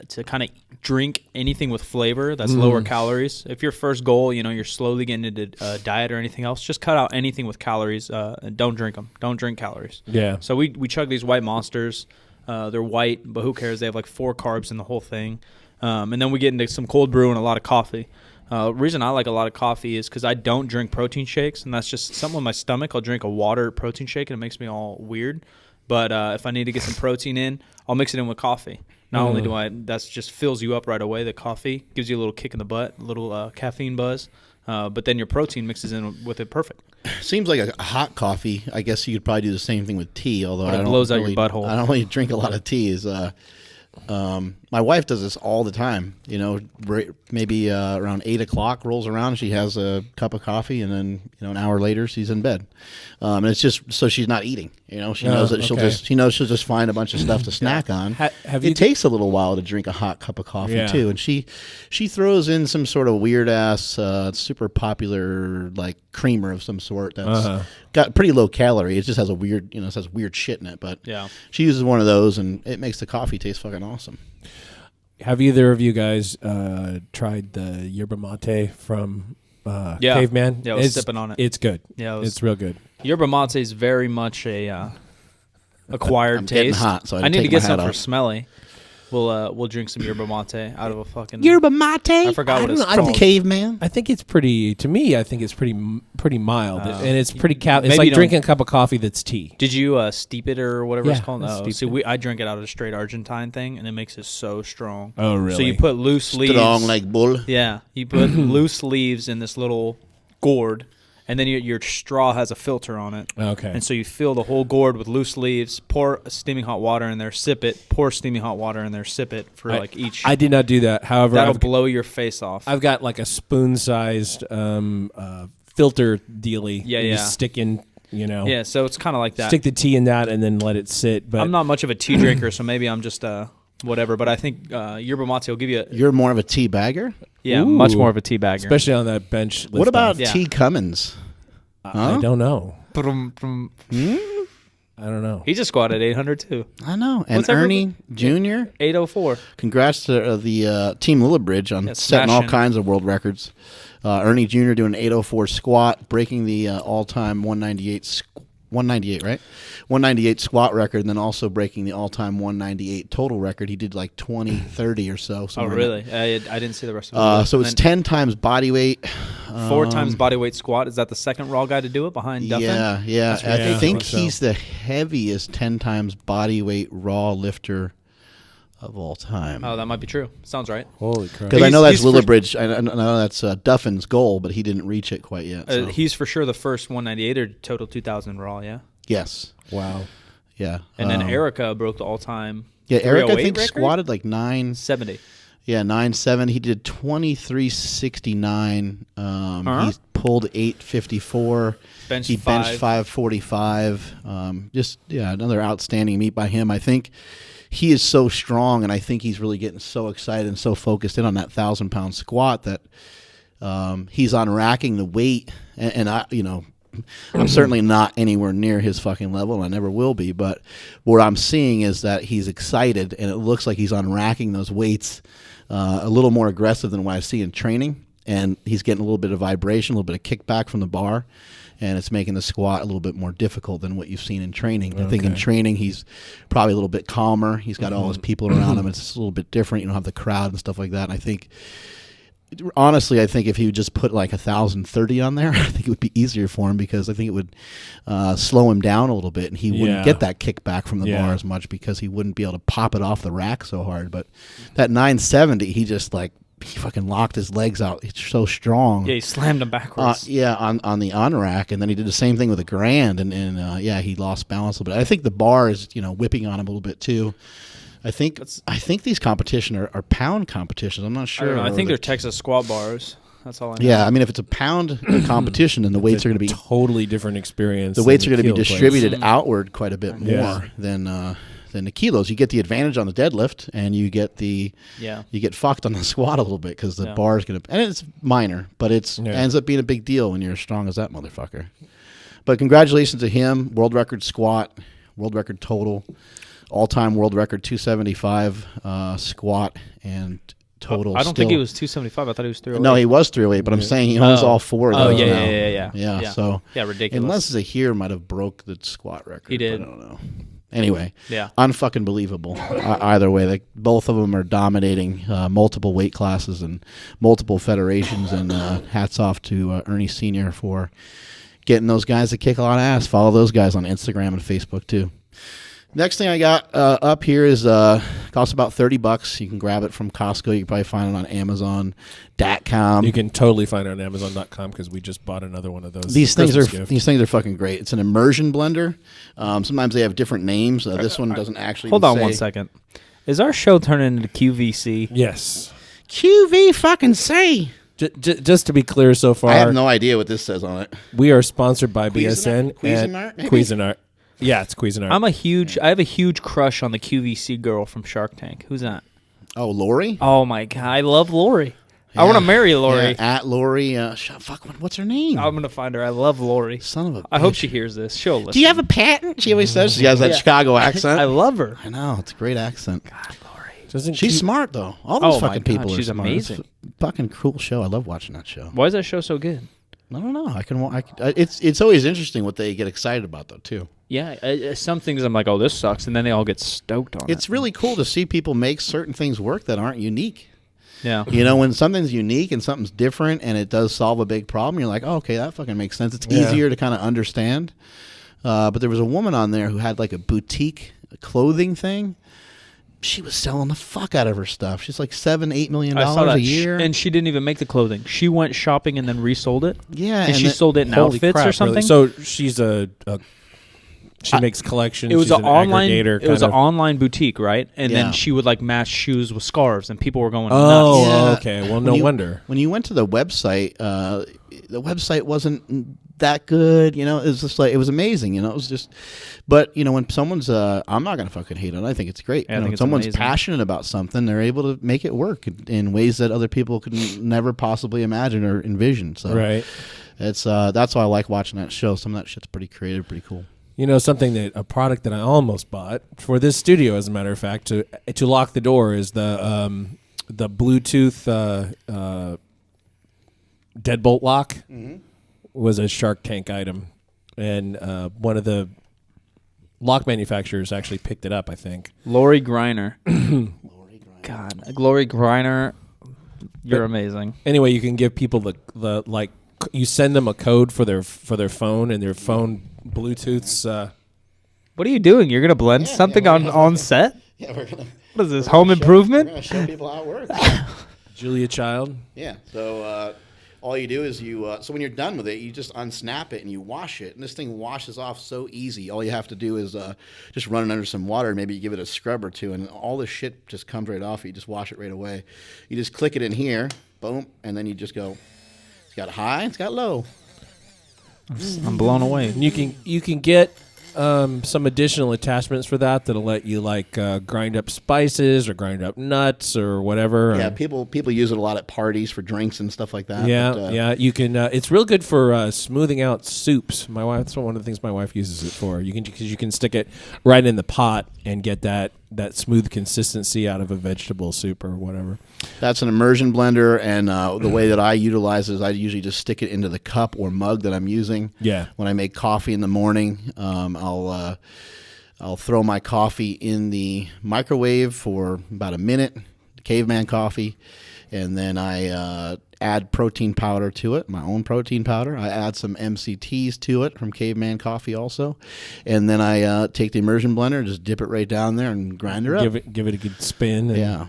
to kind of drink anything with flavor that's lower calories. If your first goal, you're slowly getting into a diet or anything else, just cut out anything with calories and don't drink them. Don't drink calories. Yeah. So we chug these White Monsters. They're white, but who cares? They have like 4 carbs in the whole thing. And then we get into some cold brew and a lot of coffee. Reason I like a lot of coffee is because I don't drink protein shakes, and that's just something with my stomach. I'll drink a water protein shake, and it makes me all weird. But if I need to get some protein in, I'll mix it in with coffee. Not only do that's just fills you up right away. The coffee gives you a little kick in the butt, a little caffeine buzz. But then your protein mixes in with it perfect. seems like a hot coffee. I guess you could probably do the same thing with tea. Although But it I don't blows out your really, butthole. I don't really drink a lot of tea. My wife does this all the time. Maybe around 8 o'clock rolls around, she has a cup of coffee, and then an hour later she's in bed. And it's just so she's not eating. She knows that okay. she'll just find a bunch of stuff to snack on. have you- it takes a little while to drink a hot cup of coffee too, and she throws in some sort of weird ass, super popular like creamer of some sort that's got pretty low calorie. It just has a weird, it has weird shit in it, but she uses one of those, and it makes the coffee taste fucking awesome. Have either of you guys tried the yerba mate from Caveman? Yeah, I was sipping on it. It's good. Yeah, it's real good. Yerba mate is very much a acquired I'm getting taste. hot, so I need to take get my some hat for off. Smelly. We'll drink some yerba mate out of a fucking Yerba mate. I forgot what it's From called. Caveman. I think it's pretty. To me, I think it's pretty mild, and it's pretty. It's maybe like don't- drinking a cup of coffee that's tea. Did you steep it or whatever it's Yeah, called? I No. steeped See, I drink it out of a straight Argentine thing, and it makes it so strong. Oh, really? So you put loose leaves. Strong like bull. Yeah, you put loose leaves in this little gourd, and then your straw has a filter on it. Okay. And so you fill the whole gourd with loose leaves, pour steaming hot water in there, sip it, pour steaming hot water in there, sip it for like each. I did not do that. However, That'll I've, blow your face off. I've got like a spoon-sized filter dealie. Yeah, that you yeah. stick in, yeah, so it's kind of like that. stick the tea in that and then let it sit. But I'm not much of a tea drinker, so maybe I'm just whatever. But I think yerba mate will give you You're more of a tea bagger? much Ooh. more of a tea bagger. especially on that bench. List What about Yeah. T. Cummins? I don't know. From I don't know. he just squatted 800 too. I know. And What's Ernie Jr.? 804. Congrats to the Team Lillibridge on Yeah, setting all smashing. kinds of world records. Ernie Jr. doing an 804 squat, breaking the all-time 198, right? 198 squat record, and then also breaking the all-time 198 total record. He did like 20, 30 or so. Oh, somewhere in really? I didn't see the rest of it. So it's 10 times body weight. 4 times body weight squat. Is that the second raw guy to do it behind Duffin? Yeah. Yeah, I I think think so. he's the heaviest 10 times body weight raw lifter of all time. Oh, that might be true. Sounds right. Holy crap. Because I know that's he's for- Lillibridge. I know that's Duffin's goal, but he didn't reach it quite yet. So. He's for sure the first 198 or total 2000 raw, yeah? Yes. Wow. Yeah. And then Erica broke the all-time Yeah, Eric, I 308 think, record? squatted like 70. 9.7. He did 23.69. He pulled 8.54. Benched He benched 5. 5.45. Another outstanding meet by him. I think he is so strong, and I think he's really getting so excited and so focused in on that 1,000-pound squat that he's unracking the weight. And I, I'm certainly not anywhere near his fucking level, and I never will be. But what I'm seeing is that he's excited, and it looks like he's unracking those weights a little more aggressive than what I see in training. And he's getting a little bit of vibration, a little bit of kickback from the bar, and it's making the squat a little bit more difficult than what you've seen in training. I think in training he's probably a little bit calmer. He's got all his people around him. It's a little bit different. You don't have the crowd and stuff like that. And I think, honestly, if he would just put like 1,030 on there, I think it would be easier for him, because I think it would slow him down a little bit, and he wouldn't get that kickback from the bar as much, because he wouldn't be able to pop it off the rack so hard. But that 970, he just he fucking locked his legs out. It's so strong. Yeah, he slammed him backwards. On the on rack, and then he did the same thing with a grand, and he lost balance a little bit. I think the bar is whipping on him a little bit too. I think these competitions are pound competitions. I'm not I sure. don't know. I or think the- they're Texas squat bars. That's all I know. Yeah, I mean, if it's a pound competition, then the weights are going to be totally different experience. the weights are than going to be kilo plates. distributed outward quite a bit more Yeah. than the kilos. You get the advantage on the deadlift, and you get you get fucked on the squat a little bit, because the Yeah. bar is going to, and it's minor, but it Yeah. ends up being a big deal when you're as strong as that motherfucker. But congratulations to him. World record squat, world record total, all-time world record 275 squat and total. I don't think he was 275. I thought he was 308. No, he was 308, but I'm saying he owns all four of Oh, those yeah, now. yeah. So Yeah, ridiculous. unless Zahir might have broke the squat record. He did. But I don't know. Anyway, Yeah. unfucking believable. Either way, both of them are dominating multiple weight classes and multiple federations. And hats off to Ernie Sr. for getting those guys to kick a lot of ass. Follow those guys on Instagram and Facebook too. Next thing I got up here is costs about $30. You can grab it from Costco. You can probably find it on Amazon.com. You can totally find it on Amazon.com, because we just bought another one of those. These things Christmas gift. are fucking great. It's an immersion blender. Sometimes they have different names. This one doesn't actually. Hold even on say- 1 second. Is our show turning into QVC? Yes. QV fucking say. Just to be clear, so far I have no idea what this says on it. we are sponsored by BSN Cuisinart, and maybe? Cuisinart. Yeah, it's Cuisinart. I have a huge crush on the QVC girl from Shark Tank. Who's that? Oh, Lori. Oh my god, I love Lori. I want to marry Lori. Yeah, at Lori. What's her name? I'm gonna find her. I love Lori. Son of a. I hope bitch. she hears this. She'll listen. Do you have a patent? She always says she has that Chicago accent. I love her. I know, it's a great accent. Doesn't She's Q- smart though. All those Oh, my fucking God, people are she's smart. amazing. It's a fucking cool show. I love watching that show. Why is that show so good? I don't know. It's always interesting what they get excited about, though, too. Yeah, some things I'm like, oh, this sucks, and then they all get stoked on it. It's really cool to see people make certain things work that aren't unique. Yeah. When something's unique and something's different and it does solve a big problem, you're like, oh, okay, that fucking makes sense. It's easier to kind of understand. But there was a woman on there who had like a boutique clothing thing. She was selling the fuck out of her stuff. She's like $7-8 million a year, and she didn't even make the clothing. She went shopping and then resold it. Yeah, and she sold it in Holy outfits crap, or something. Really? So she's she makes collections. It was she's an online. It was an online boutique, right? And Yeah. then she would like match shoes with scarves, and people were going nuts. Oh, Yeah. okay. Well, no wonder. When you went to the website wasn't that good. It was just like, it was amazing. It was just, but when someone's, I'm not gonna fucking hate on it. I think it's great. Yeah, I think When it's someone's amazing. passionate about something, they're able to make it work in ways that other people could never possibly imagine or envision. So Right. it's that's why I like watching that show. Some of that shit's pretty creative, pretty cool. A product that I almost bought for this studio, as a matter of fact, to lock the door is the Bluetooth deadbolt lock. Was a Shark Tank item, and one of the lock manufacturers actually picked it up, I think. Lori Griner. God, Lori Griner, you're amazing. Anyway, you can give people the like. You send them a code for their phone, and their phone Bluetooth's. What are you doing? You're gonna blend something on set? Yeah, we're gonna. What is this? Home improvement? We're gonna show people how it works. Julia Child. Yeah. So all you do is so when you're done with it, you just unsnap it and you wash it, and this thing washes off so easy. All you have to do is just run it under some water, and maybe you give it a scrub or two, and all the shit just comes right off. You just wash it right away. You just click it in here, boom, and then you just go. It's got high, it's got low. I'm blown away. And you can get some additional attachments for that'll let you like grind up spices or grind up nuts or whatever. Yeah, people use it a lot at parties for drinks and stuff like that. Yeah, but, yeah. You can. It's real good for smoothing out soups. My wife. That's one of the things my wife uses it for. Because you can stick it right in the pot and get that smooth consistency out of a vegetable soup or whatever. That's an immersion blender, and the way that I utilize it is I usually just stick it into the cup or mug that I'm using. Yeah. When I make coffee in the morning, I'll throw my coffee in the microwave for about a minute, caveman coffee, and then I add protein powder to it, my own protein powder. I add some MCTs to it from Caveman Coffee also, and then I take the immersion blender and just dip it right down there and grind her up. Give it a good spin. Yeah.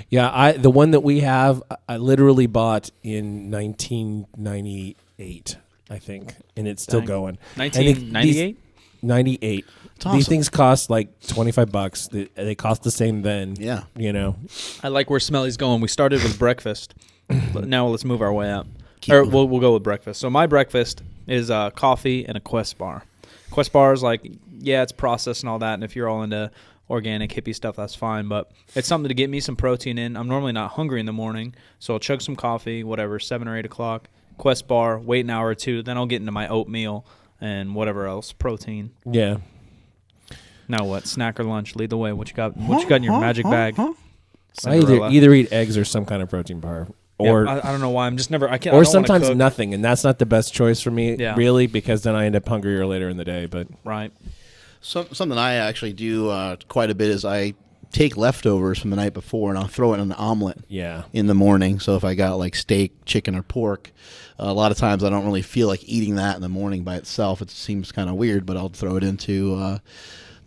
Yeah, the one that we have, I literally bought in 1998, I think, and it's still going. 1998? 98. awesome. These things cost like $25. They cost the same then. Yeah. I like where Smelly's going. We started with breakfast. Now let's move our way up. We'll go with breakfast. So my breakfast is coffee and a Quest bar. Quest bar is like, yeah, it's processed and all that. And if you're all into organic hippie stuff, that's fine. But it's something to get me some protein in. I'm normally not hungry in the morning, so I'll chug some coffee, whatever, 7 or 8 o'clock. Quest bar, wait an hour or two. Then I'll get into my oatmeal and whatever else, protein. Yeah. Now what? Snack or lunch? Lead the way. What you got? What you got in your magic bag? I either eat eggs or some kind of protein bar. Or I don't know why. I'm just never. I can't. Or I don't wanna sometimes cook. nothing, and that's not the best choice for me, Yeah. really, because then I end up hungrier later in the day. But Right. Something I actually do quite a bit is I take leftovers from the night before and I'll throw it in an omelet yeah, in the morning. So if I got like steak, chicken, or pork, a lot of times I don't really feel like eating that in the morning by itself. It seems kind of weird, but I'll throw it into an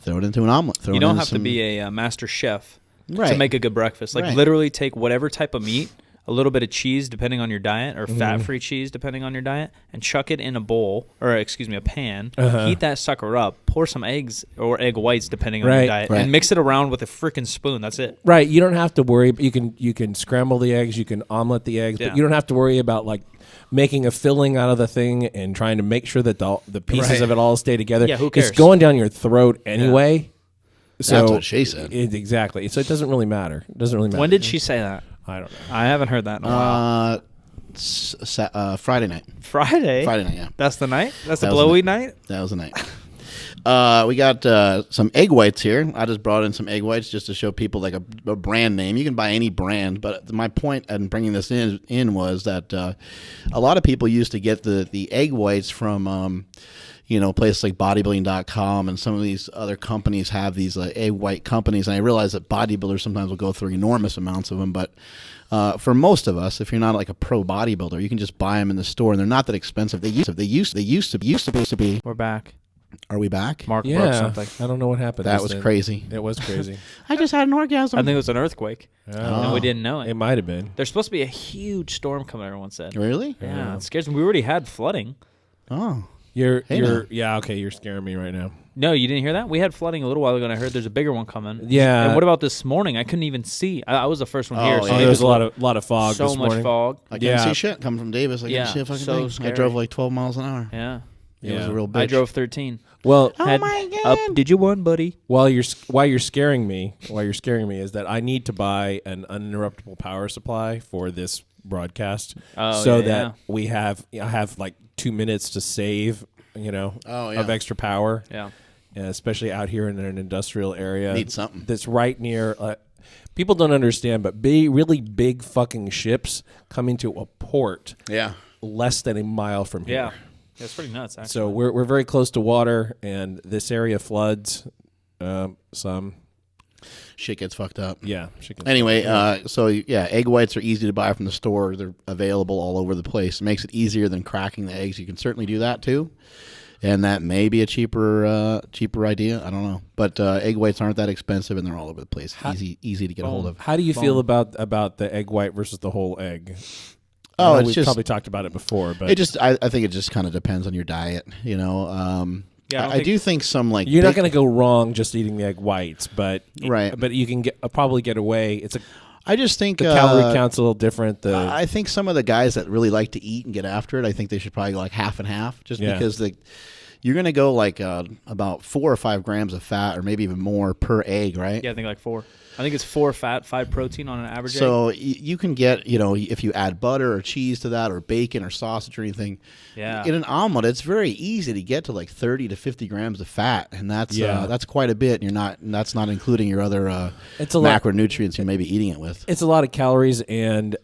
omelet. You don't have to be a master chef to Right. make a good breakfast. Like Right. literally take whatever type of meat, a little bit of cheese depending on your diet, or fat-free cheese depending on your diet, and chuck it in a bowl, or a pan. Heat that sucker up. Pour some eggs or egg whites depending on your diet, Right. and mix it around with a freaking spoon. That's it. right. You don't have to worry. You can scramble the eggs, you can omelet the eggs, Yeah. but you don't have to worry about like making a filling out of the thing and trying to make sure that the pieces Right. of it all stay together. Yeah, who cares? It's going down your throat anyway. So That's what she said. Exactly. So it doesn't really matter. It doesn't really matter. When did she say that? I don't know. I haven't heard that in a while. Friday night. Friday? Friday night, yeah. That's the night? That's the That was the blowy night. night? That was the night. We got some egg whites here. I just brought in some egg whites just to show people like a brand name. You can buy any brand, but my point in bringing this in was that a lot of people used to get the egg whites from places like bodybuilding.com, and some of these other companies have these egg white companies. And I realize that bodybuilders sometimes will go through enormous amounts of them, but for most of us, if you're not like a pro bodybuilder, you can just buy them in the store, and they're not that expensive. They used to be. We're back. Are we back? Mark broke Yeah, something. I don't know what happened. That was crazy. It was crazy. I just had an orgasm. I think it was an earthquake. Oh. And we didn't know It it. might have been. There's supposed to be a huge storm coming, everyone said. Really? Yeah, it scares me. We already had flooding. Oh. You're now. okay. You're scaring me right now. No, you didn't hear that? We had flooding a little while ago, and I heard there's a bigger one coming. Yeah. And what about this morning? I couldn't even see. I was the first one here. Oh, So yeah. maybe There was it's a lot of fog so this much morning. fog. I can't Yeah. see shit coming from Davis. I Yeah, can't see a fucking so thing. I scary. drove like 12 miles an hour. Yeah. It was Yeah. a real bitch. I drove 13. Well, Had- my Up, God. did you one, buddy? while you're scaring me is that I need to buy an uninterruptible power supply for this broadcast, Oh, so yeah, that I have like 2 minutes to save, Oh, yeah. of extra power. Yeah. Especially out here in an industrial area. Need something. That's right near. People don't understand, but really big fucking ships come into a port Yeah. less than a mile from here. Yeah. That's pretty nuts, actually. So we're very close to water, and this area floods some. Shit gets fucked up. Yeah. Chicken. Anyway, egg whites are easy to buy from the store. They're available all over the place. It makes it easier than cracking the eggs. You can certainly do that too, and that may be a cheaper idea. I don't know, but egg whites aren't that expensive, and they're all over the place. Easy to get a hold of. How do you feel about the egg white versus the whole egg? Oh, I know it's we've just probably talked about it before, but I think it just kind of depends on your diet. Yeah, I do think some like you're not going to go wrong just eating the egg whites, but Right. But you can probably get away. I just think The calorie count's a little different. I think some of the guys that really like to eat and get after it, I think they should probably go like half and half, just Yeah. because you're going to go like about 4 or 5 grams of fat, or maybe even more per egg, right? Yeah, I think like 4. I think it's 4 fat, 5 protein on an average egg. So you can get, if you add butter or cheese to that, or bacon or sausage or anything, Yeah. in an omelet, it's very easy to get to like 30 to 50 grams of fat, and that's quite a bit. And that's not including your other It's a lot. macronutrients you may be eating it with. It's a lot of calories, and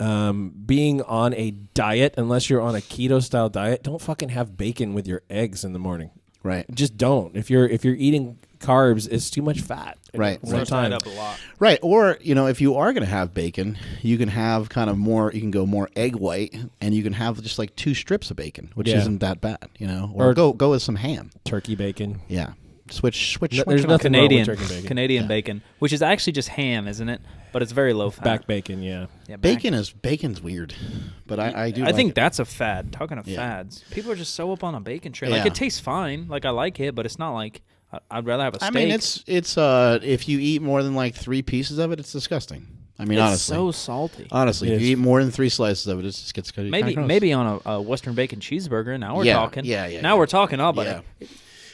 being on a diet, unless you're on a keto style diet, don't fucking have bacon with your eggs in the morning. Right. Just don't. If you're eating carbs, it's too much fat. Right. It starts to add up a lot. Right, or if you are going to have bacon, you can have kind of more. You can go more egg white, and you can have just like 2 strips of bacon, which Yeah. isn't that bad, Or go with some ham. Turkey bacon. Yeah, switch. There's it up. nothing wrong with Canadian turkey bacon. Canadian bacon, which is actually just ham, isn't it? But it's very low fat. Back bacon, yeah. Yeah, back. Bacon's weird, but I do. I like think it. that's a fad. Talking of Yeah. fads, people are just so up on a bacon train. Like Yeah. it tastes fine. Like I like it, but it's not like I'd rather have a I steak. mean, it's if you eat more than like 3 pieces of it, it's disgusting. I mean, It's honestly, so salty. honestly, if It you is. eat more than 3 slices of it, it just gets kinda gross. Maybe on a Western bacon cheeseburger. Now we're Yeah, talking. yeah, Now yeah. we're talking. Oh, but Yeah.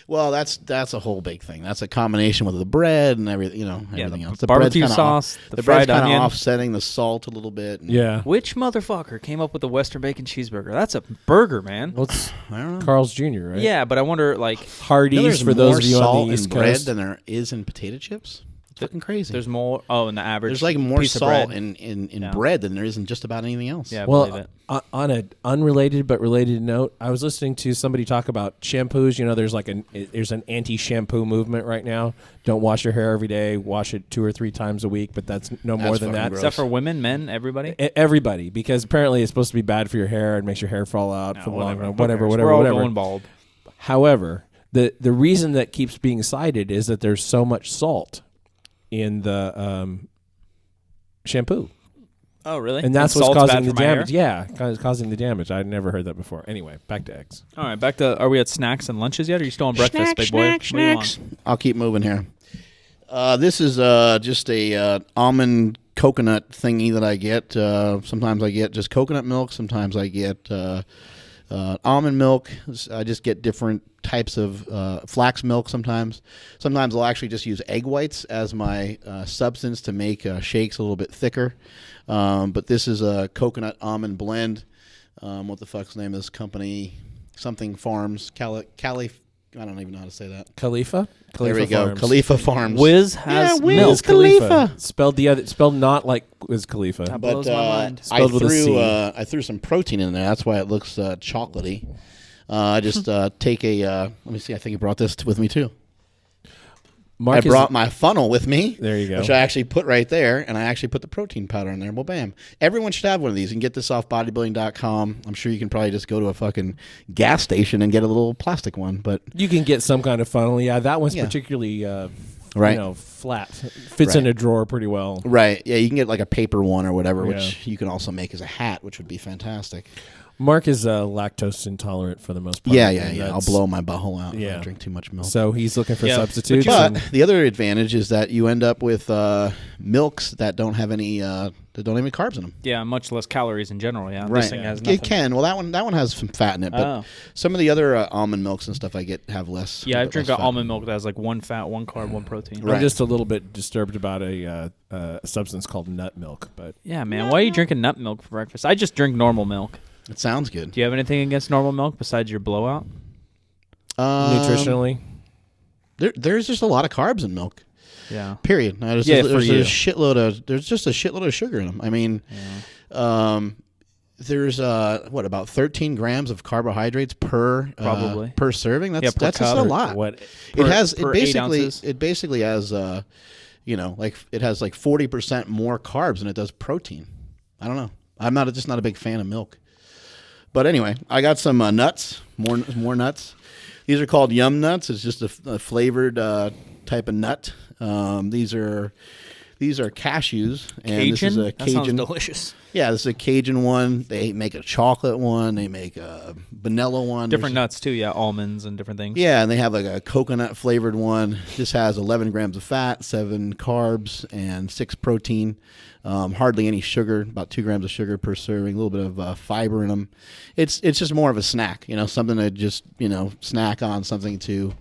Well, that's a whole big thing. That's a combination with the bread and everything, everything the else. The barbecue bread's kinda sauce, the the bread's fried kind of onion. offsetting the salt a little bit. and- Yeah. which motherfucker came up with the Western bacon cheeseburger? That's a burger, man. Well, it's I don't know. Carl's Jr., right? Yeah, but I wonder like Hardee's There's for those more of you salt on the East in bread Coast. than there is in potato chips. It's fucking crazy. there's more. Oh, in the average. There's like more piece of salt bread. in Yeah. bread than there is in just about anything else. Yeah, I believe Well, it. on an unrelated but related note, I was listening to somebody talk about shampoos. There's an anti-shampoo movement right now. Don't wash your hair every day. Wash it 2 or 3 times a week, but that's no more than fucking that. gross. Except for women, men, everybody. Everybody, because apparently it's supposed to be bad for your hair and makes your hair fall out for Whatever. whatever. We're all going bald. However, the reason that keeps being cited is that there's so much salt in the shampoo. Oh, really? And that's what's salt's causing bad the for my hair? damage. Yeah, causing the damage. I'd never heard that before. Anyway, back to eggs. All right, back to. Are we at snacks and lunches yet? Or are you still on breakfast, big boy? What are you on? I'll keep moving here. This is just a almond coconut thingy that I get. Sometimes I get just coconut milk. Sometimes I get almond milk. I just get different types of flax milk sometimes. Sometimes I'll actually just use egg whites as my substance to make shakes a little bit thicker. But this is a coconut almond blend. What the fuck's the name of this company? Something Farms. I don't even know how to say that. Khalifa. There we go. Farms. Khalifa Farms. Wiz has Wiz milk. Khalifa. Spelled not like Wiz Khalifa. That But blows my mind. Spelled with a C. I threw some protein in there. That's why it looks chocolatey. I just take a. Let me see. I think he brought this with me too. Mark I brought my funnel with me. There you go. Which I actually put right there, and I actually put the protein powder in there. Well, bam. Everyone should have one of these. You can get this off bodybuilding.com. I'm sure you can probably just go to a fucking gas station and get a little plastic one. But You can get some kind of funnel. Yeah, that one's Yeah. particularly Right. flat. Fits in a drawer pretty well. right, yeah, you can get like a paper one or whatever, Yeah. which you can also make as a hat, which would be fantastic. Mark is lactose intolerant for the most part. Yeah. and I'll that's- blow my butthole out if Yeah. I drink too much milk. So he's looking for Yeah, substitutes. But and- the other advantage is that you end up with milks that don't have any that don't have any carbs in them. Yeah, much less calories in general. Yeah, Right. this thing has nothing. It can. Well, that one has some fat in it, but Oh. some of the other almond milks and stuff I get have less. Yeah, I bit drink less fat. almond milk that has like 1 fat, 1 carb, 1 protein. Right. I'm just a little bit disturbed about a substance called nut milk. But Yeah, man. Why are you drinking nut milk for breakfast? I just drink normal milk. It sounds good. Do you have anything against normal milk besides your blowout? nutritionally, There's just a lot of carbs in milk. Yeah. Period. Now, Yeah, there's for you. a shitload of there's just a shitload of sugar in them. I mean, there's about 13 grams of carbohydrates per Probably. per serving. That's Yeah, per that's just cup. a lot. what? Per 8 ounces. It basically has like it has like 40% more carbs than it does protein. I don't know. I'm just not a big fan of milk. But anyway, I got some nuts, more nuts. These are called yum nuts. It's just a flavored type of nut. These are cashews, and Cajun? this is a That sounds Cajun. delicious. Yeah, this is a Cajun one. They make a chocolate one. They make a vanilla one. Different There's- nuts too. Yeah, almonds and different things. Yeah, and they have like a coconut flavored one. This has 11 grams of fat, 7 carbs, and 6 protein. Hardly any sugar, about 2 grams of sugar per serving. A little bit of fiber in them. It's just more of a snack, something to just snack on, something to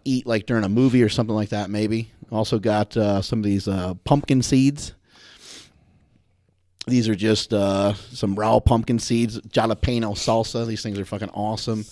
eat like during a movie or something like that. Maybe. Also got some of these pumpkin seeds. These are just some raw pumpkin seeds, jalapeno salsa. These things are fucking awesome.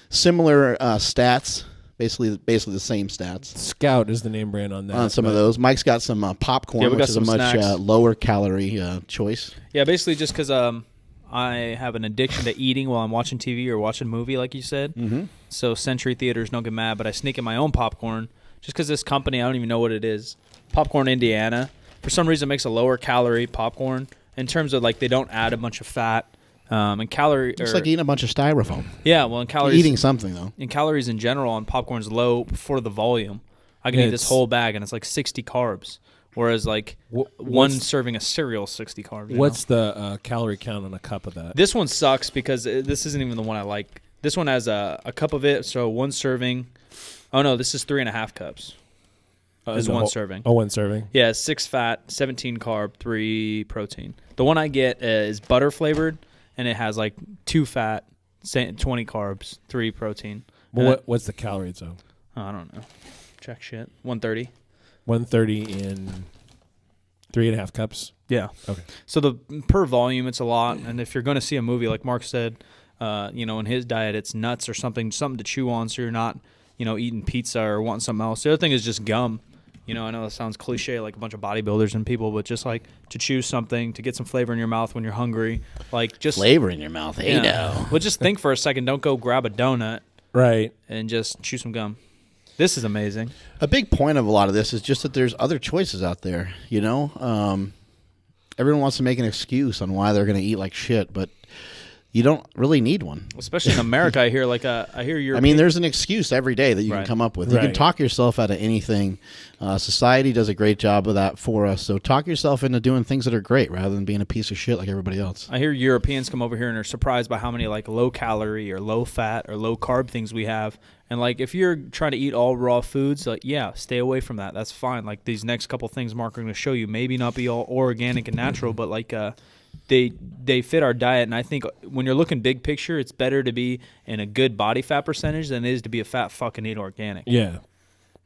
Similar stats, basically the same stats Scout is the name brand on that. on some of those. Mike's got some popcorn, Yeah, we which got is a some much snacks. lower calorie choice. Yeah, basically just because I have an addiction to eating while I'm watching TV or watching a movie, like you said. Mm-hmm. So Century Theaters don't get mad, but I sneak in my own popcorn just because this company, I don't even know what it is. Popcorn Indiana, for some reason, makes a lower calorie popcorn in terms of like they don't add a bunch of fat and calorie. It's like eating a bunch of styrofoam. Yeah, well, in calories, Eating something though. in calories in general, on popcorn's low for the volume. I can eat this It's- whole bag and it's like 60 carbs. Whereas like one serving of cereal is 60 carbs. you What's the calorie count on a cup of that? This one sucks because this isn't even the one I like. This one has a cup of it, so 1 serving. Oh no, this is 3.5 cups. Is the 1 whole- serving. Oh, 1 serving. Yeah, 6 fat, 17 carb, 3 protein. The one I get is butter flavored, and it has like 2 fat, 20 carbs, 3 protein. Well, what's the calories though? I don't know. Check shit. 130. 130 in 3.5 cups. Yeah. Okay. So the per volume, it's a lot. And if you're going to see a movie, like Mark said, in his diet, it's nuts or something to chew on, so you're not, eating pizza or wanting something else. The other thing is just gum. I know that sounds cliche, like a bunch of bodybuilders and people, but just like to chew something, to get some flavor in your mouth when you're hungry, like just Flavor in your mouth. Hey, Yeah. Well, just think for a second. Don't go grab a donut Right. and just chew some gum. This is amazing. A big point of a lot of this is just that there's other choices out there. Everyone wants to make an excuse on why they're going to eat like shit, but you don't really need one. Especially in America, I hear European. I mean, there's an excuse every day that you Right. can come up with. You can Right. talk yourself out of anything. Society does a great job of that for us. So talk yourself into doing things that are great rather than being a piece of shit like everybody else. I hear Europeans come over here and are surprised by how many like low calorie or low fat or low carb things we have. And like if you're trying to eat all raw foods, like stay away from that. That's fine. Like these next couple things Mark are going to show you, maybe not be all organic and natural, but like they fit our diet. And I think when you're looking big picture, it's better to be in a good body fat percentage than it is to be a fat fucking eat organic. Yeah.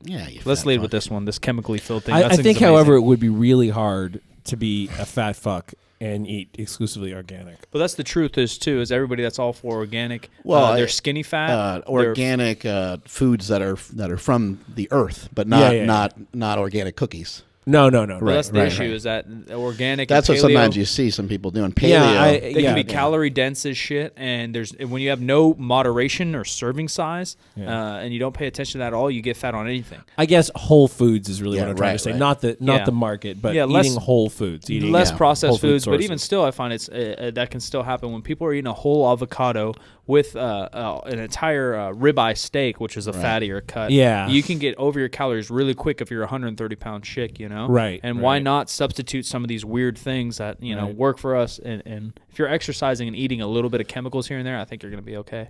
Yeah. Let's lead with this one, this chemically filled thing. I That think, thing's however, it amazing. would be really hard to be a fat fuck and eat exclusively organic. But that's the truth is everybody that's all for organic. Well, they're skinny fat. Organic foods that are from the earth, but not organic cookies. No. But that's the issue is that organic. That's and what paleo, sometimes you see some people doing. Paleo. They can be calorie dense as shit, and when you have no moderation or serving size, and you don't pay attention to that at all, you get fat on anything. I guess whole foods is really what I'm trying to say. Right. Not the market, but eating whole foods, eating less processed foods. But sources. even still, I find that can still happen when people are eating a whole avocado with an entire ribeye steak, which is a fattier cut. Yeah, you can get over your calories really quick if you're a 130-pound chick, Right. And why not substitute some of these weird things that work for us? And if you're exercising and eating a little bit of chemicals here and there, I think you're going to be okay.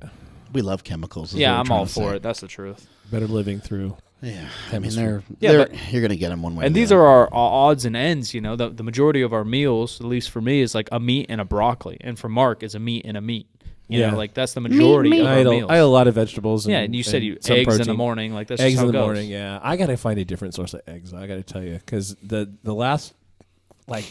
We love chemicals. Yeah, I'm all for it. That's the truth. Better living through. Yeah, I mean you're going to get them one way. And these are our odds and ends. The majority of our meals, at least for me, is like a meat and a broccoli, and for Mark is a meat and a meat. You know, like that's the majority of our meals. I had a lot of vegetables. And you said eggs protein. in the morning. Like that's eggs just how in it the goes. morning. Yeah, I gotta find a different source of eggs. I gotta tell you, because the last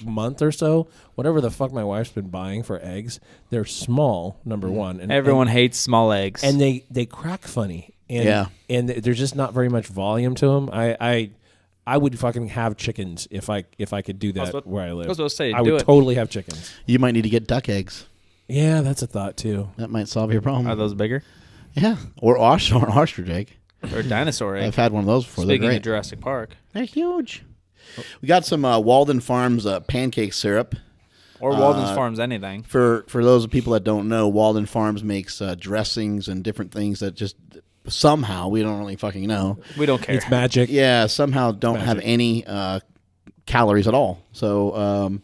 month or so, whatever the fuck my wife's been buying for eggs, they're small. Number one, and everyone hates small eggs, and they crack funny. And, and there's just not very much volume to them. I would fucking have chickens if I could do that where I live. I was about to say, I would totally have chickens. You might need to get duck eggs. Yeah, that's a thought too. That might solve your problem. Are those bigger? Yeah, or ostrich egg. Or dinosaur egg. I've had one of those before. Speaking They're great. of Jurassic Park. They're huge. We got some Walden Farms pancake syrup. Or Walden's Farms anything. For those people that don't know, Walden Farms makes dressings and different things that just somehow, we don't really fucking know. We don't care. It's magic. Yeah, somehow don't have any calories at all. So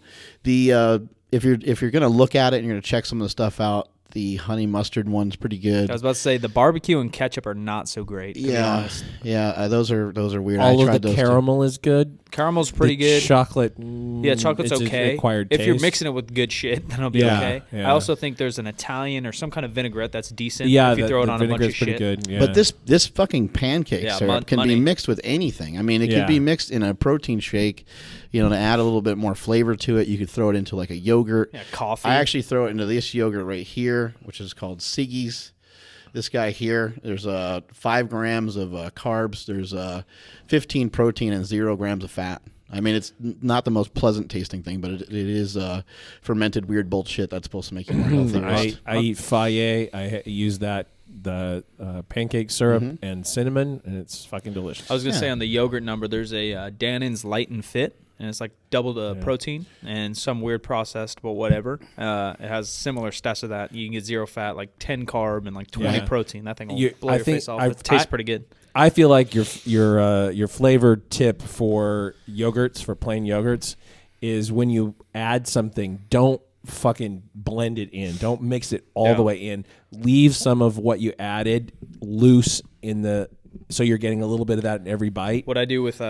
if you're gonna look at it and you're gonna check some of the stuff out, the honey mustard one's pretty good. I was about to say the barbecue and ketchup are not so great. To be honest. Those are weird. All I of tried the those caramel is good. Caramel's pretty The good. Chocolate. Chocolate's it's okay. An acquired if you're taste. mixing it with good shit, then it'll be okay. Yeah. I also think there's an Italian or some kind of vinaigrette that's decent. Yeah, if you throw it on a bunch of pretty shit. good. Yeah. But this fucking pancake syrup can money. be mixed with anything. I mean, it could be mixed in a protein shake, to add a little bit more flavor to it. You could throw it into like a yogurt. Yeah, coffee. I actually throw it into this yogurt right here, which is called Siggy's. This guy here, there's 5 grams of carbs. There's 15 protein and 0 grams of fat. I mean, it's not the most pleasant tasting thing, but it is fermented weird bullshit that's supposed to make you more healthy. I eat Faye. I use the pancake syrup and cinnamon, and it's fucking delicious. I was gonna say on the yogurt number, there's a Dannon's Light and Fit, and it's like double the protein and some weird processed, but whatever. It has similar stats to that. You can get 0 fat, like 10 carb, and like 20 protein. That thing will blow your face off. It tastes pretty good. I feel like your flavored tip for yogurts, for plain yogurts, is when you add something, don't fucking blend it in. Don't mix it all the way in. Leave some of what you added loose so you're getting a little bit of that in every bite. What I do with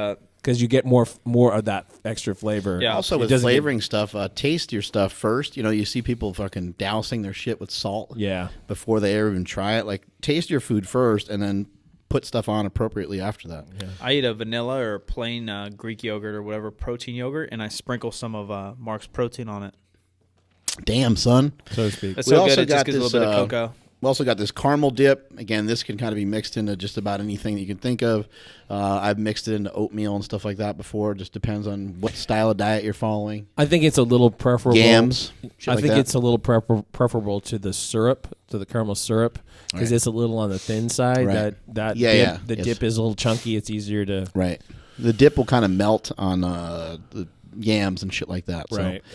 because you get more of that extra flavor. Yeah. Also with flavoring stuff, taste your stuff first. You see people fucking dousing their shit with salt. Yeah. Before they ever even try it, like taste your food first, and then put stuff on appropriately after that. Yeah. I eat a vanilla or plain Greek yogurt or whatever protein yogurt, and I sprinkle some of Mark's protein on it. Damn, son. So to speak. That's so good. It just gives a little bit of cocoa. We also got this caramel dip. Again, this can kind of be mixed into just about anything that you can think of. I've mixed it into oatmeal and stuff like that before. It just depends on what style of diet you're following. I think it's a little preferable. Yams. I think it's a little preferable to the syrup, to the caramel syrup, because it's a little on the thin side. Right. The dip is a little chunky. It's easier to. Right. The dip will kind of melt on the yams and shit like that. Right. So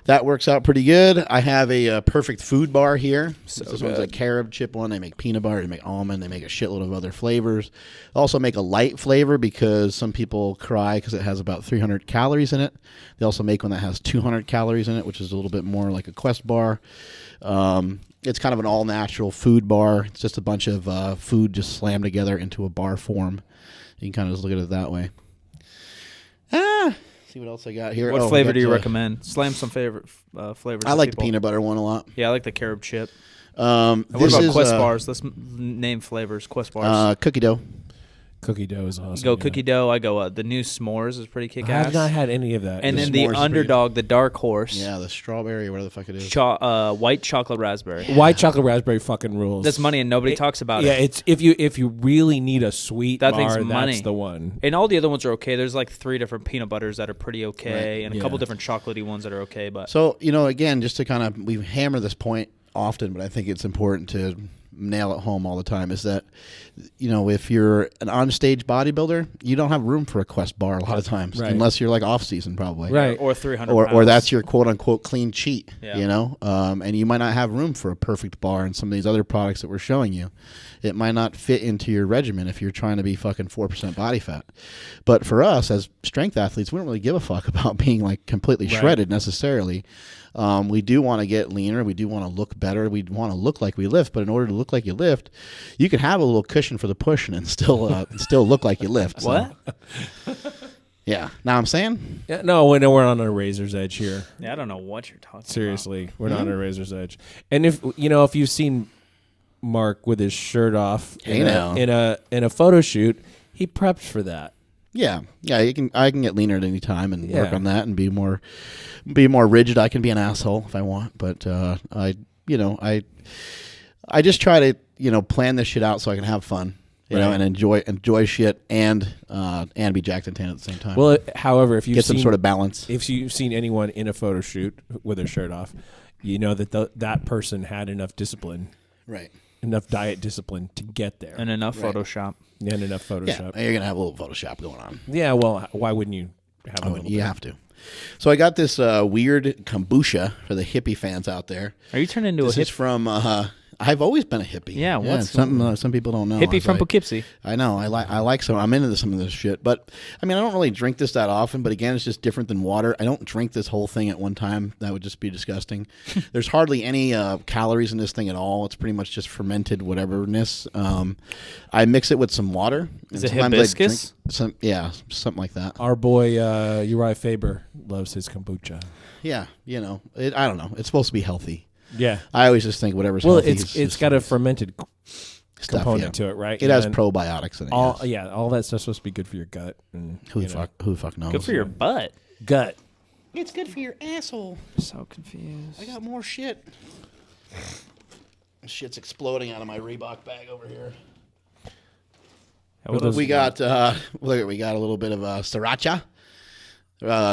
that works out pretty good. I have a perfect food bar here. This one's a carob chip one. They make peanut butter. They make almond. They make a shitload of other flavors. They also make a light flavor because some people cry because it has about 300 calories in it. They also make one that has 200 calories in it, which is a little bit more like a Quest bar. It's kind of an all-natural food bar. It's just a bunch of food just slammed together into a bar form. You can kind of just look at it that way. See what else I got here. What flavor do you recommend? Slam some favorite flavors. I like the peanut butter one a lot. Yeah, I like the carob chip. What about Quest bars? Let's name flavors. Quest bars. Cookie dough. Cookie dough is awesome. Go cookie dough. I go the new s'mores is pretty kick I ass. have not had any of that. And The then s'mores the is pretty underdog, the dark horse. Yeah, the strawberry or whatever the fuck it is. White chocolate raspberry. White chocolate raspberry fucking rules. That's money, and nobody talks about Yeah, it. it's if you really need a sweet That bar, thing's that's money. the one. And all the other ones are okay. There's like 3 different peanut butters that are pretty okay, Right. and a couple different chocolatey ones that are okay. But So, again, just to kind of, we hammer this point often, but I think it's important to nail it home all the time, is that, if you're an on-stage bodybuilder, you don't have room for a Quest bar a lot of times, Right. unless you're like off-season probably. Right. or 300 Or pounds. that's your quote-unquote clean cheat, Yeah. and you might not have room for a perfect bar and some of these other products that we're showing you. It might not fit into your regimen if you're trying to be fucking 4% body fat. But for us as strength athletes, we don't really give a fuck about being like completely shredded necessarily. We do want to get leaner. We do want to look better. We want to look like we lift. But in order to look like you lift, you can have a little cushion for the pushing and still look like you lift. So. What? Yeah. Now I'm saying? Yeah, no, we're on a razor's edge here. Yeah, I don't know what you're talking Seriously, we're not on a razor's edge. And if you've seen Mark with his shirt off Hey in now. a photo shoot, he prepped for that. Yeah. I can get leaner at any time and work Yeah. on that and be more rigid. I can be an asshole if I want, but I just try to plan this shit out so I can have fun. Right. And enjoy shit and be jacked and tan at the same time. Well, however, if you've get some seen, sort of balance. if you've seen anyone in a photo shoot with their shirt off, you know that that person had enough discipline, Right. enough diet discipline to get there, about. And enough Right. Photoshop. and enough Yeah. Photoshop. You're gonna have a little Photoshop going on. Yeah, well, why wouldn't you have a little You bit? have to. So I got this weird kombucha for the hippie fans out there. Are you turning into This a is from. I've always been a hippie. Yeah, what's- something some people don't know. hippie from I- Poughkeepsie? I know. I like some. I'm into some of this shit, but I mean, I don't really drink this that often. But again, it's just different than water. I don't drink this whole thing at one time. That would just be disgusting. There's hardly any calories in this thing at all. It's pretty much just fermented whateverness. I mix it with some water. Is and it sometimes I hibiscus? drink something like that. Our boy Uriah Faber loves his kombucha. Yeah, I don't know. It's supposed to be healthy. Yeah. I always just think whatever's Well, healthy. it's is got a fermented stuff, component to it, right? It has And probiotics in it. all yes. all that stuff's supposed to be good for your gut. And, Who the fuck knows? Good for your butt. gut. It's good for your asshole. So confused. I got more shit. Shit's exploding out of my Reebok bag over here. We got we got a little bit of sriracha.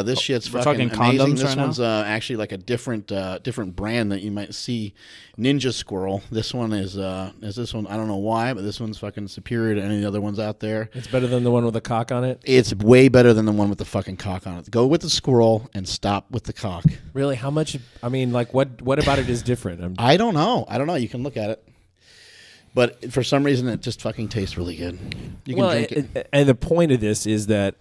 This shit's We're fucking talking amazing. condoms This right now? one's actually like a different brand that you might see. Ninja Squirrel. This one is this one. I don't know why, but this one's fucking superior to any of the other ones out there. It's better than the one with the cock on it. It's way better than the one with the fucking cock on it. Go with the squirrel and stop with the cock. Really? How much? I mean, like, what about it is different? I don't know. You can look at it. But for some reason, it just fucking tastes really good. You can drink it. And the point of this is that,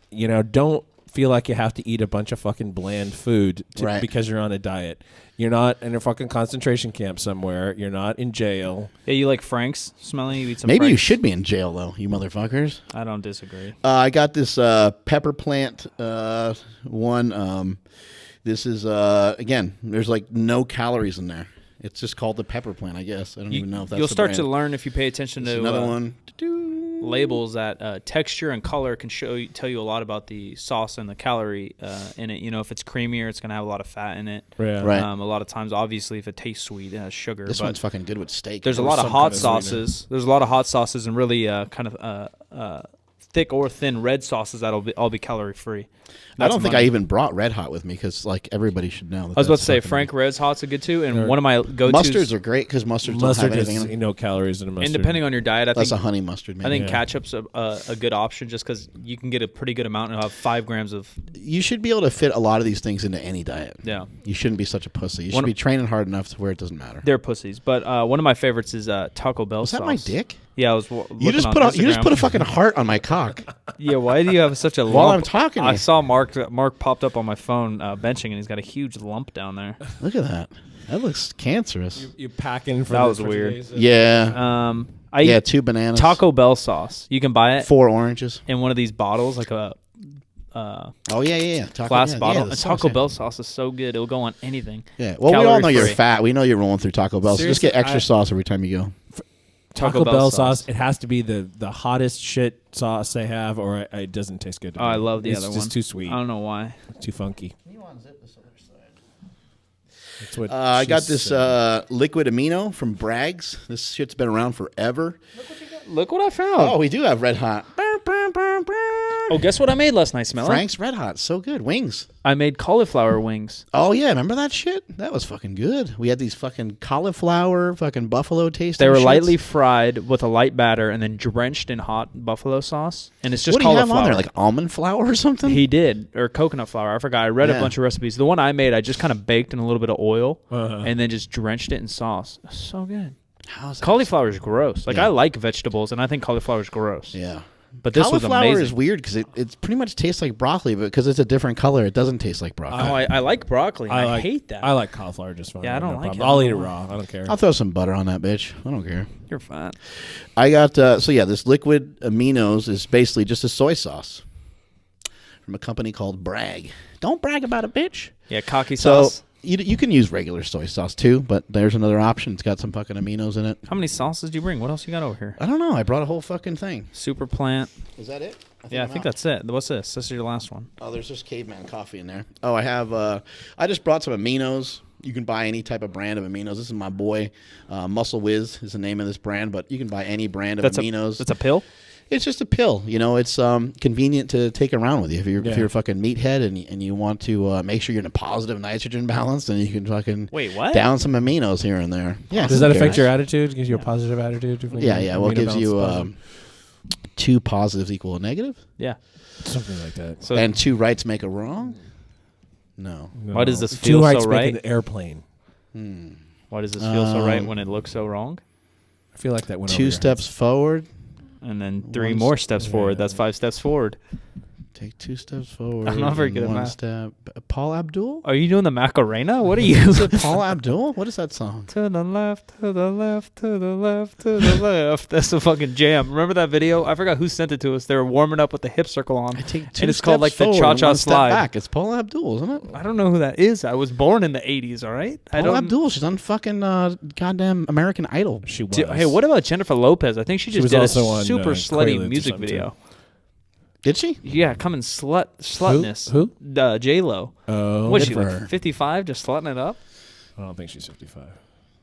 don't feel like you have to eat a bunch of fucking bland food Right. because you're on a diet. You're not in a fucking concentration camp somewhere. You're not in jail. Yeah, you like Frank's smelling? You eat some Maybe you Frank's? should be in jail, though, you motherfuckers. I don't disagree. I got this pepper plant one. This is, again, there's like no calories in there. It's just called the pepper plant, I guess. I don't even know if that's You'll the start brand. to learn if you pay attention There's to another one. labels that texture and color can tell you a lot about the sauce and the calorie in it. If it's creamier, it's going to have a lot of fat in it. Yeah. Right. A lot of times, obviously, if it tastes sweet, it has sugar. This but one's fucking good with steak. there's a Or lot of some hot kind of sweetener. sauces. There's a lot of hot sauces and really kind of thick or thin red sauces that'll all be calorie free. I don't think I even brought Red Hot with me because, like, everybody should know. I was about to say Frank Red's Hot's a good too, and one of my go-tos. Mustards are great because mustards don't Mustard have anything in has them. no calories in a mustard. and depending on your diet, I That's think a honey mustard, I maybe. think ketchup's a good option just because you can get a pretty good amount and have 5 grams of. You should be able to fit a lot of these things into any diet. Yeah. You shouldn't be such a pussy. You One should of- be training hard enough to where it doesn't matter. They're pussies, but one of my favorites is Taco Bell Is that sauce. my dick? Yeah, I was. You just put a fucking heart on my cock. Yeah, why do you have such a lump? While I'm talking to I you. saw Mark popped up on my phone benching, and he's got a huge lump down there. Look at that. That looks cancerous. You packing for That the- was for weird. today's- Yeah. I Yeah, eat 2 bananas. Taco Bell sauce. You can buy it 4 oranges. in one of these bottles, like a Oh, yeah. Taco, glass yeah, bottle. Yeah, the And sauce, Taco yeah. Bell sauce is so good; it'll go on anything. Yeah. Well, we all know you're Calorie-free. fat. We know you're rolling through Taco Bell. So just get Seriously, extra sauce every time you go. Taco Bell sauce. It has to be the hottest shit sauce they have, or it doesn't taste good. To Oh, me. I love the it's other one. It's just too sweet. I don't know why. Too funky. Can you unzip this other side? That's what I got she this said. liquid amino from Bragg's. This shit's been around forever. Look what I found. Oh, we do have Red Hot. Oh, guess what I made last night, Smelly? Frank's Red Hot, so good. Wings. I made cauliflower wings. Oh yeah, remember that shit? That was fucking good. We had these fucking cauliflower, fucking buffalo taste. They were lightly fried with a light batter and then drenched in hot buffalo sauce. And it's just What do you cauliflower. have on there? Like almond flour or something? He did, or coconut flour. I forgot. I read a Yeah. bunch of recipes. The one I made, I just kind of baked in a little bit of oil and then just drenched it in sauce. It was so good. How's that? Cauliflower is gross. Like Yeah. I like vegetables, and I think cauliflower is gross. Yeah. But this was Cauliflower amazing. is weird because it pretty much tastes like broccoli, but because it's a different color, it doesn't taste like broccoli. Oh, I like broccoli. I hate that. I like cauliflower just fine. Yeah, I don't No like problem. it. I'll I eat it don't raw. I don't care. I'll throw some butter on that bitch. I don't care. You're fine. I got this liquid aminos is basically just a soy sauce from a company called Bragg. Don't brag about it, bitch. Yeah, cocky So sauce. you can use regular soy sauce too, but there's another option. It's got some fucking aminos in it. How many sauces do you bring? What else you got over here? I don't know. I brought a whole fucking thing. Super plant. Is that it? Yeah, I think that's it. What's this? This is your last one. Oh, there's just caveman coffee in there. Oh, I have. I just brought some aminos. You can buy any type of brand of aminos. This is my boy, Muscle Whiz is the name of this brand, but you can buy any brand of aminos. That's a pill? It's just a pill. You know, it's convenient to take around with you. If you're a fucking meathead and you want to make sure you're in a positive nitrogen balance, then you can fucking Wait, what? down some aminos here and there. Yeah. Does that who affect cares? your attitude? Gives you a positive attitude? Yeah. Well, it gives you positive? 2 positives equal a negative, Yeah. Something like that. So and 2 rights make a wrong. No. why does this Two feel rights so make right? an airplane. Why does this feel so right when it looks so wrong? I feel like that went over 2 your steps forward. And then 3 One more steps forward. That's 5 steps forward. Take 2 steps forward. I'm not very and good at 1 math. step. Paul Abdul? Are you doing the Macarena? What are you? Is it Paul Abdul? What is that song? To the left, to the left, to the left, to the left. That's the fucking jam. Remember that video? I forgot who sent it to us. They were warming up with the hip circle on. I take 2 and it's called like steps the forward and cha-cha 1 step slide. back. It's Paul Abdul, isn't it? I don't know who that is. I was born in the 80s, all right? Paul Abdul. She's on fucking goddamn American Idol. She was. Hey, what about Jennifer Lopez? I think she just was did a also on, super slutty Quaaludes or music something, video. Did she? Yeah, coming slutness. Who? J-Lo. Oh, What's good she, for like her. 55, just slutting it up? I don't think she's 55.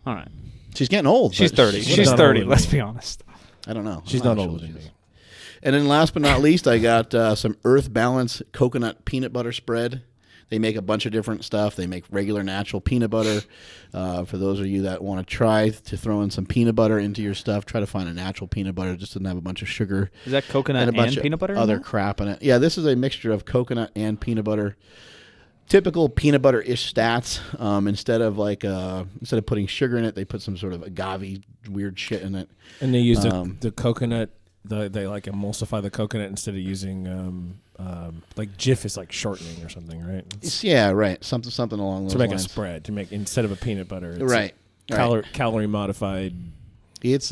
All right. She's getting old. She's but 30. she's She's not 30, older let's than be me. honest. I don't know. She's I'm not sure older she than is. me. And then last but not least, I got some Earth Balance coconut peanut butter spread. They make a bunch of different stuff. They make regular natural peanut butter. For those of you that want to try to throw in some peanut butter into your stuff, try to find a natural peanut butter. It just doesn't have a bunch of sugar Is that coconut and a bunch and of peanut butter? in other there? crap in it. Yeah, this is a mixture of coconut and peanut butter. Typical peanut butter-ish stats. Instead of putting sugar in it, they put some sort of agave weird shit in it. And they use the coconut. They like emulsify the coconut instead of using like Jif is like shortening or something, right? Yeah, right. Something along those To make lines. a spread, to make instead of a peanut butter, it's Right. calorie modified. It's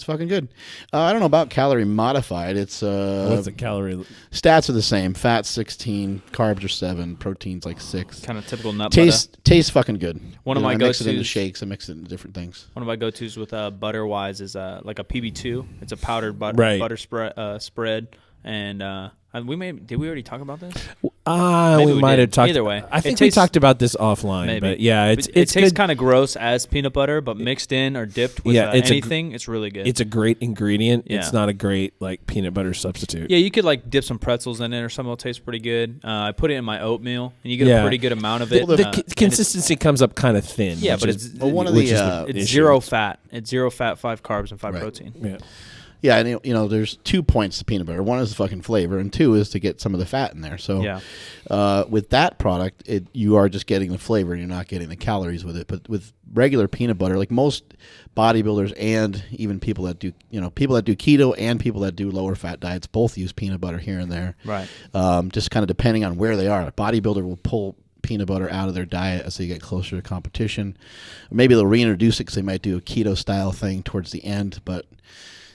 fucking good. I don't know about calorie modified. It's What's the calorie? stats are the same. Fat 16, carbs are 7, proteins like 6. Kind of typical nut Tastes fucking good. One of You know, my I mix it into go-tos- shakes. I mix it into different things. One of my go-tos with butter wise is like a PB2. It's a powdered butter Right. butter spread, and did we already talk about this? We we might did. have talked. Either way, I it think we tastes- talked about this offline. Maybe. But yeah, it it's tastes good. kind of gross as peanut butter, but mixed in or dipped with Yeah, it's a gr- anything, it's really good. It's a great ingredient. Yeah. It's not a great like peanut butter substitute. Yeah, you could like dip some pretzels in it or something. It'll taste pretty good. I put it in my oatmeal, and you get Yeah. a pretty good amount of it. The and consistency comes up kind of thin. Yeah, which but is- it's- Well, one of which the, is uh, it's issue. zero fat. It's 0 fat, 5 carbs, and 5 Right. protein. Yeah. Yeah, and there's 2 points to peanut butter. One is the fucking flavor, and 2 is to get some of the fat in there. So Yeah. with that product, you are just getting the flavor, and you're not getting the calories with it. But with regular peanut butter, like most bodybuilders and even people that do keto and people that do lower fat diets, both use peanut butter here and there. Right. Just kind of depending on where they are. A bodybuilder will pull peanut butter out of their diet as they get closer to competition. Maybe they'll reintroduce it because they might do a keto style thing towards the end, but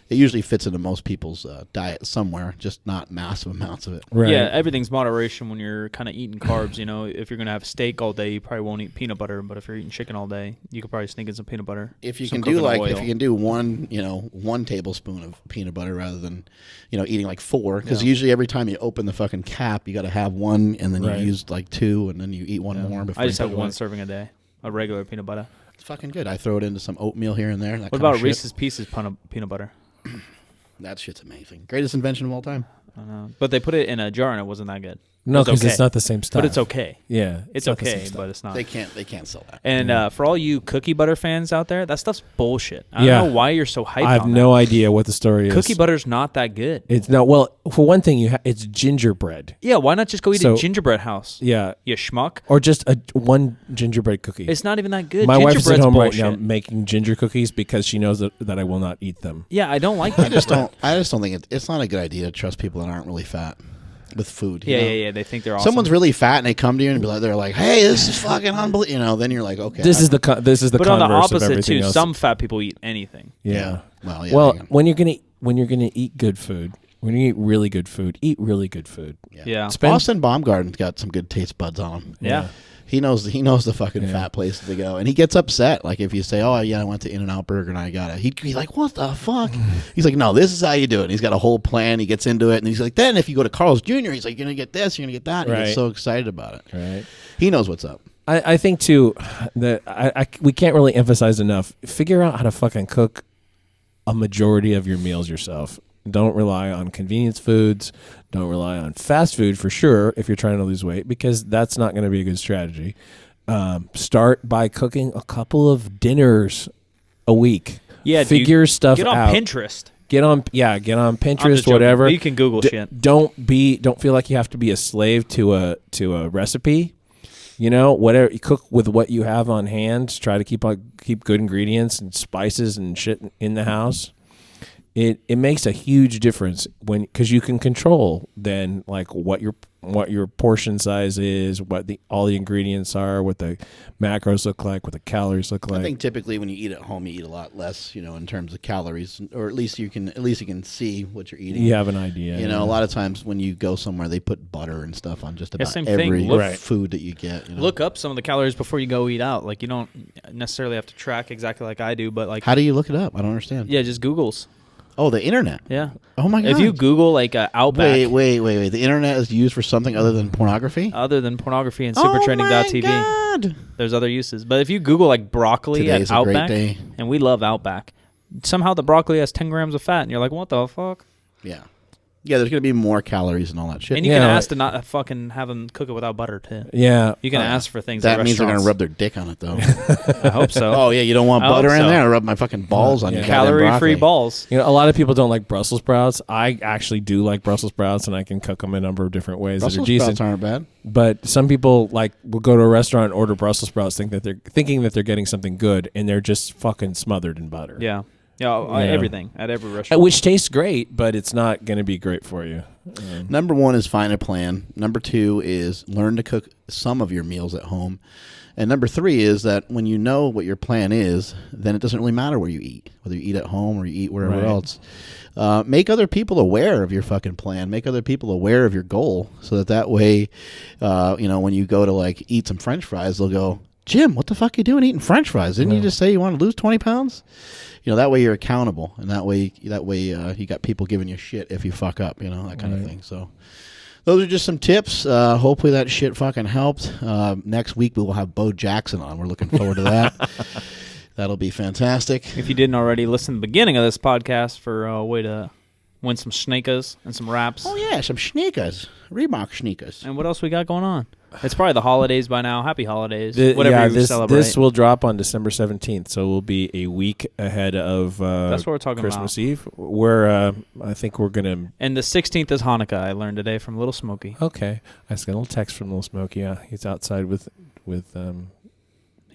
it usually fits into most people's diet somewhere, just not massive amounts of it. Right. Yeah, everything's moderation when you're kind of eating carbs. You know, if you're gonna have steak all day, you probably won't eat peanut butter. But if you're eating chicken all day, you could probably sneak in some peanut butter. If you some can do coconut like, if oil. you can do 1 tablespoon of peanut butter rather than, eating like 4, because usually every time you open the fucking cap, you got to have 1, and then Right. you use like 2, and then you eat 1 more. Before I just you have put it one away. serving a day, a regular peanut butter. It's fucking good. I throw it into some oatmeal here and there. That What kind about of shit. Reese's Pieces peanut butter? That shit's amazing. Greatest invention of all time. I don't know. But they put it in a jar and it wasn't that good. No, It's because okay. it's not the same stuff. But it's okay. Yeah, It's not the same okay, stuff. but it's not. They can't sell that. And for all you cookie butter fans out there, that stuff's bullshit. I Yeah. don't know why you're so hyped I have on no that. idea what the story is. Cookie butter's not that good. It's not. Well, for one thing, it's gingerbread. Yeah, why not just go eat So- a gingerbread house? Yeah, You schmuck. or just one gingerbread cookie. It's not even that good. My wife is at Gingerbread's home bullshit. right now making ginger cookies because she knows that I will not eat them. Yeah, I don't like I that. just don't think it's not a good idea to trust people that aren't really fat with food. you know? Yeah. They think they're awesome. Someone's really fat and they come to you and they're like, "Hey, this is fucking unbelievable." Then you're like, "Okay." This is the But on the converse of opposite everything too, else. some fat people eat anything. Yeah. Well, yeah. Well, hang on. when you're gonna eat good food, when you eat really good food, eat really good food. Yeah. Austin Baumgarten's got some good taste buds on him. Yeah. He knows the fucking fat places to go, and he gets upset. Like if you say, "Oh yeah, I went to In-N-Out Burger and I got it," he'd be like, "What the fuck?" He's like, "No, this is how you do it." And he's got a whole plan. He gets into it, and he's like, "Then if you go to Carl's Jr., he's like, you're gonna get this, you're gonna get that." And he Right. gets so excited about it. Right. He knows what's up. I think too that we can't really emphasize enough. Figure out how to fucking cook a majority of your meals yourself. Don't rely on convenience foods. Don't rely on fast food for sure if you're trying to lose weight, because that's not going to be a good strategy. Start by cooking a couple of dinners a week. Yeah, figure stuff Get on out. Pinterest. Get on I'm just Pinterest, joking, whatever. but you can Google shit. Don't feel like you have to be a slave to a recipe. Whatever you cook with what you have on hand. Try to keep good ingredients and spices and shit in the house. It makes a huge difference because you can control then like what your portion size is, what all the ingredients are, what the macros look like, what the calories look like. I think typically when you eat at home, you eat a lot less, in terms of calories, or at least you can see what you're eating. you have an idea. A lot of times when you go somewhere, they put butter and stuff on just about same thing. every Look- Right. food that you get. Look up some of the calories before you go eat out. Like you don't necessarily have to track exactly like I do, but like How do you look it up? I don't understand. yeah, just Google's. Oh, the internet. Yeah. Oh my god. If you Google like Outback, wait. The internet is used for something other than pornography. other than pornography and Oh supertrending.tv, my god. there's other uses. But if you Google like broccoli Today's at a great Outback, day. and we love Outback, somehow the broccoli has 10 grams of fat, and you're like, what the fuck? Yeah. Yeah, there's going to be more calories and all that shit. And you Yeah, can like- ask to not fucking have them cook it without butter too. Yeah. You can ask for things. That at means they're going to restaurants. rub their dick on it, though. I hope so. Oh, yeah, you don't want I hope butter in so. there? I'll rub my fucking balls on Yeah. your goddamn Calorie-free broccoli. balls. A lot of people don't like Brussels sprouts. I actually do like Brussels sprouts, and I can cook them a number of different ways that are Brussels decent. sprouts aren't bad. But some people will go to a restaurant and order Brussels sprouts, thinking that they're getting something good, and they're just fucking smothered in butter. Yeah. Yeah, Yeah. everything at every restaurant. Which tastes great, but it's not going to be great for you. Number 1 is find a plan. Number 2 is learn to cook some of your meals at home. And number 3 is that when you know what your plan is, then it doesn't really matter where you eat, whether you eat at home or you eat wherever Right. else. Make other people aware of your fucking plan. Make other people aware of your goal, so that way, when you go to like eat some French fries, they'll go, "Jim, what the fuck you doing eating French fries? Didn't you just say you want to lose 20 pounds?" That way you're accountable, and that way you got people giving you shit if you fuck up, that kind of thing. So those are just some tips. Hopefully that shit fucking helped. Next week we will have Bo Jackson on. We're looking forward to that. That'll be fantastic. If you didn't already listen to the beginning of this podcast for a way to win some sneakers and some wraps. Oh yeah, some sneakers, Reebok sneakers. And what else we got going on? It's probably the holidays by now. Happy holidays. Whatever you this celebrate. This will drop on December 17th, so we'll be a week ahead of That's what we're talking Christmas about. Eve. We're I think we're gonna. And the 16th is Hanukkah, I learned today from Little Smokey. Okay, I just got a little text from Little Smokey. He's outside with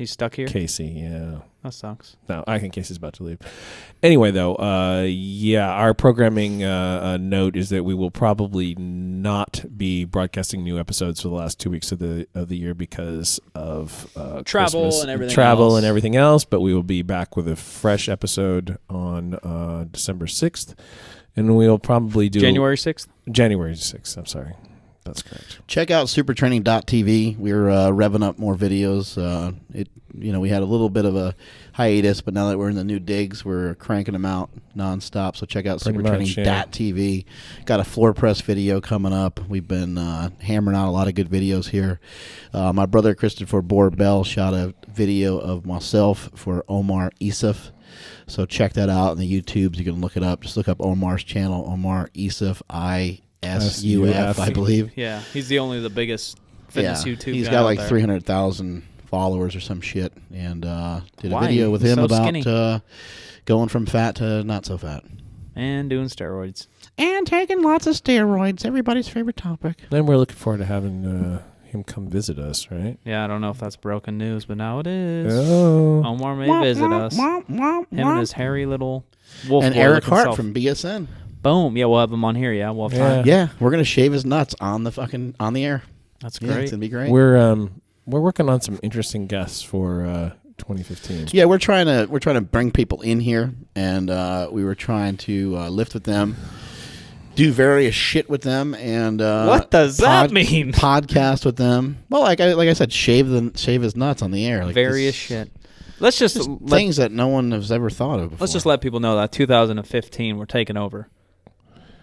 He's stuck here? Casey, yeah. That sucks. No, I think Casey's about to leave. Anyway, though, our programming note is that we will probably not be broadcasting new episodes for the last 2 weeks of the year because of Travel Christmas and everything travel else. and everything else. But we will be back with a fresh episode on December 6th, and we'll probably do January 6th? January 6th. I'm sorry. That's correct. Check out supertraining.tv. We're revving up more videos. We had a little bit of a hiatus, but now that we're in the new digs, we're cranking them out nonstop. So check out supertraining.tv. Got a floor press video coming up. We've been hammering out a lot of good videos here. My brother Christopher Bell shot a video of myself for Omar Isuf. So check that out on the YouTubes. You can look it up. Just look up Omar's channel, Omar Isuf, ISUF, I believe. Yeah, he's the biggest fitness YouTube He's guy got out like there. 300,000 followers or some shit, and did a Why? video with He's him so about skinny. going from fat to not so fat. And doing steroids. And taking lots of steroids, everybody's favorite topic. Then we're looking forward to having him come visit us, right? Yeah, I don't know if that's broken news, but now it is. Oh. Omar may visit us. Him and his hairy little wolf. And boy Eric looking Hart self. from BSN. Boom. Yeah, we'll have him on here. Yeah, we'll have time. Yeah, we're gonna shave his nuts on the air. That's Yeah, great. it's gonna be great. We're working on some interesting guests for 2015. Yeah, we're trying to bring people in here, and we were trying to lift with them, do various shit with them, and What does that mean? Podcast with them. Well, like I said, shave his nuts on the air. Like Various shit. Let's just things that no one has ever thought of before. let's just let people know that 2015 we're taking over.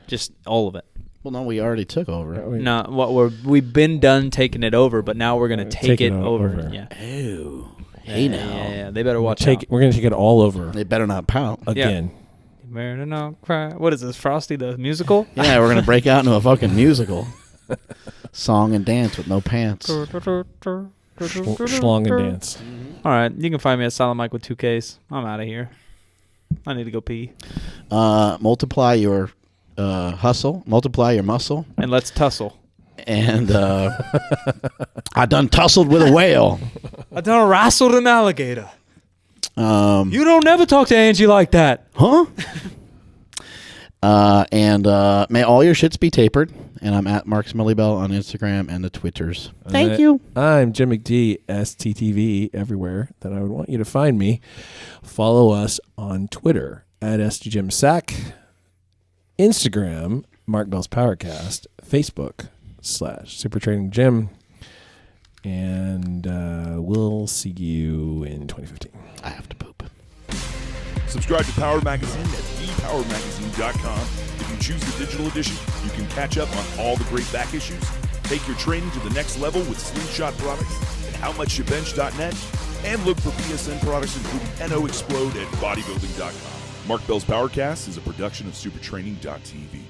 Just all of it. Well, no, we already took over. No, we've been done taking it over, but now we're gonna take it over. Yeah. Oh, hey now. Yeah. They better watch out. We're going to take it all over They better not pout. again. You better not cry. What is this, Frosty the musical? Yeah, we're gonna break out into a fucking musical, song and dance with no pants. Schlong and dance. All right, you can find me at Silent Mike with 2Ks. I'm out of here. I need to go pee. Multiply your hustle, multiply your muscle, And let's tussle. and I done tussled with a whale. I done wrestled an alligator. Um, You don't never talk to Angie like that. Huh? And may all your shits be tapered. And I'm at Mark Smellybell on Instagram and the Twitters. Thank you. I'm Jim McD, STTV, everywhere that I would want you to find me. Follow us on Twitter at SGJimSack, Instagram, Mark Bell's PowerCast, Facebook /SuperTrainingJim. And we'll see you in 2015. I have to poop. Subscribe to Power Magazine at thepowermagazine.com. If you choose the digital edition, you can catch up on all the great back issues, take your training to the next level with Slingshot products at howmuchyoubench.net, and look for PSN products including NO Explode at bodybuilding.com. Mark Bell's PowerCast is a production of supertraining.tv.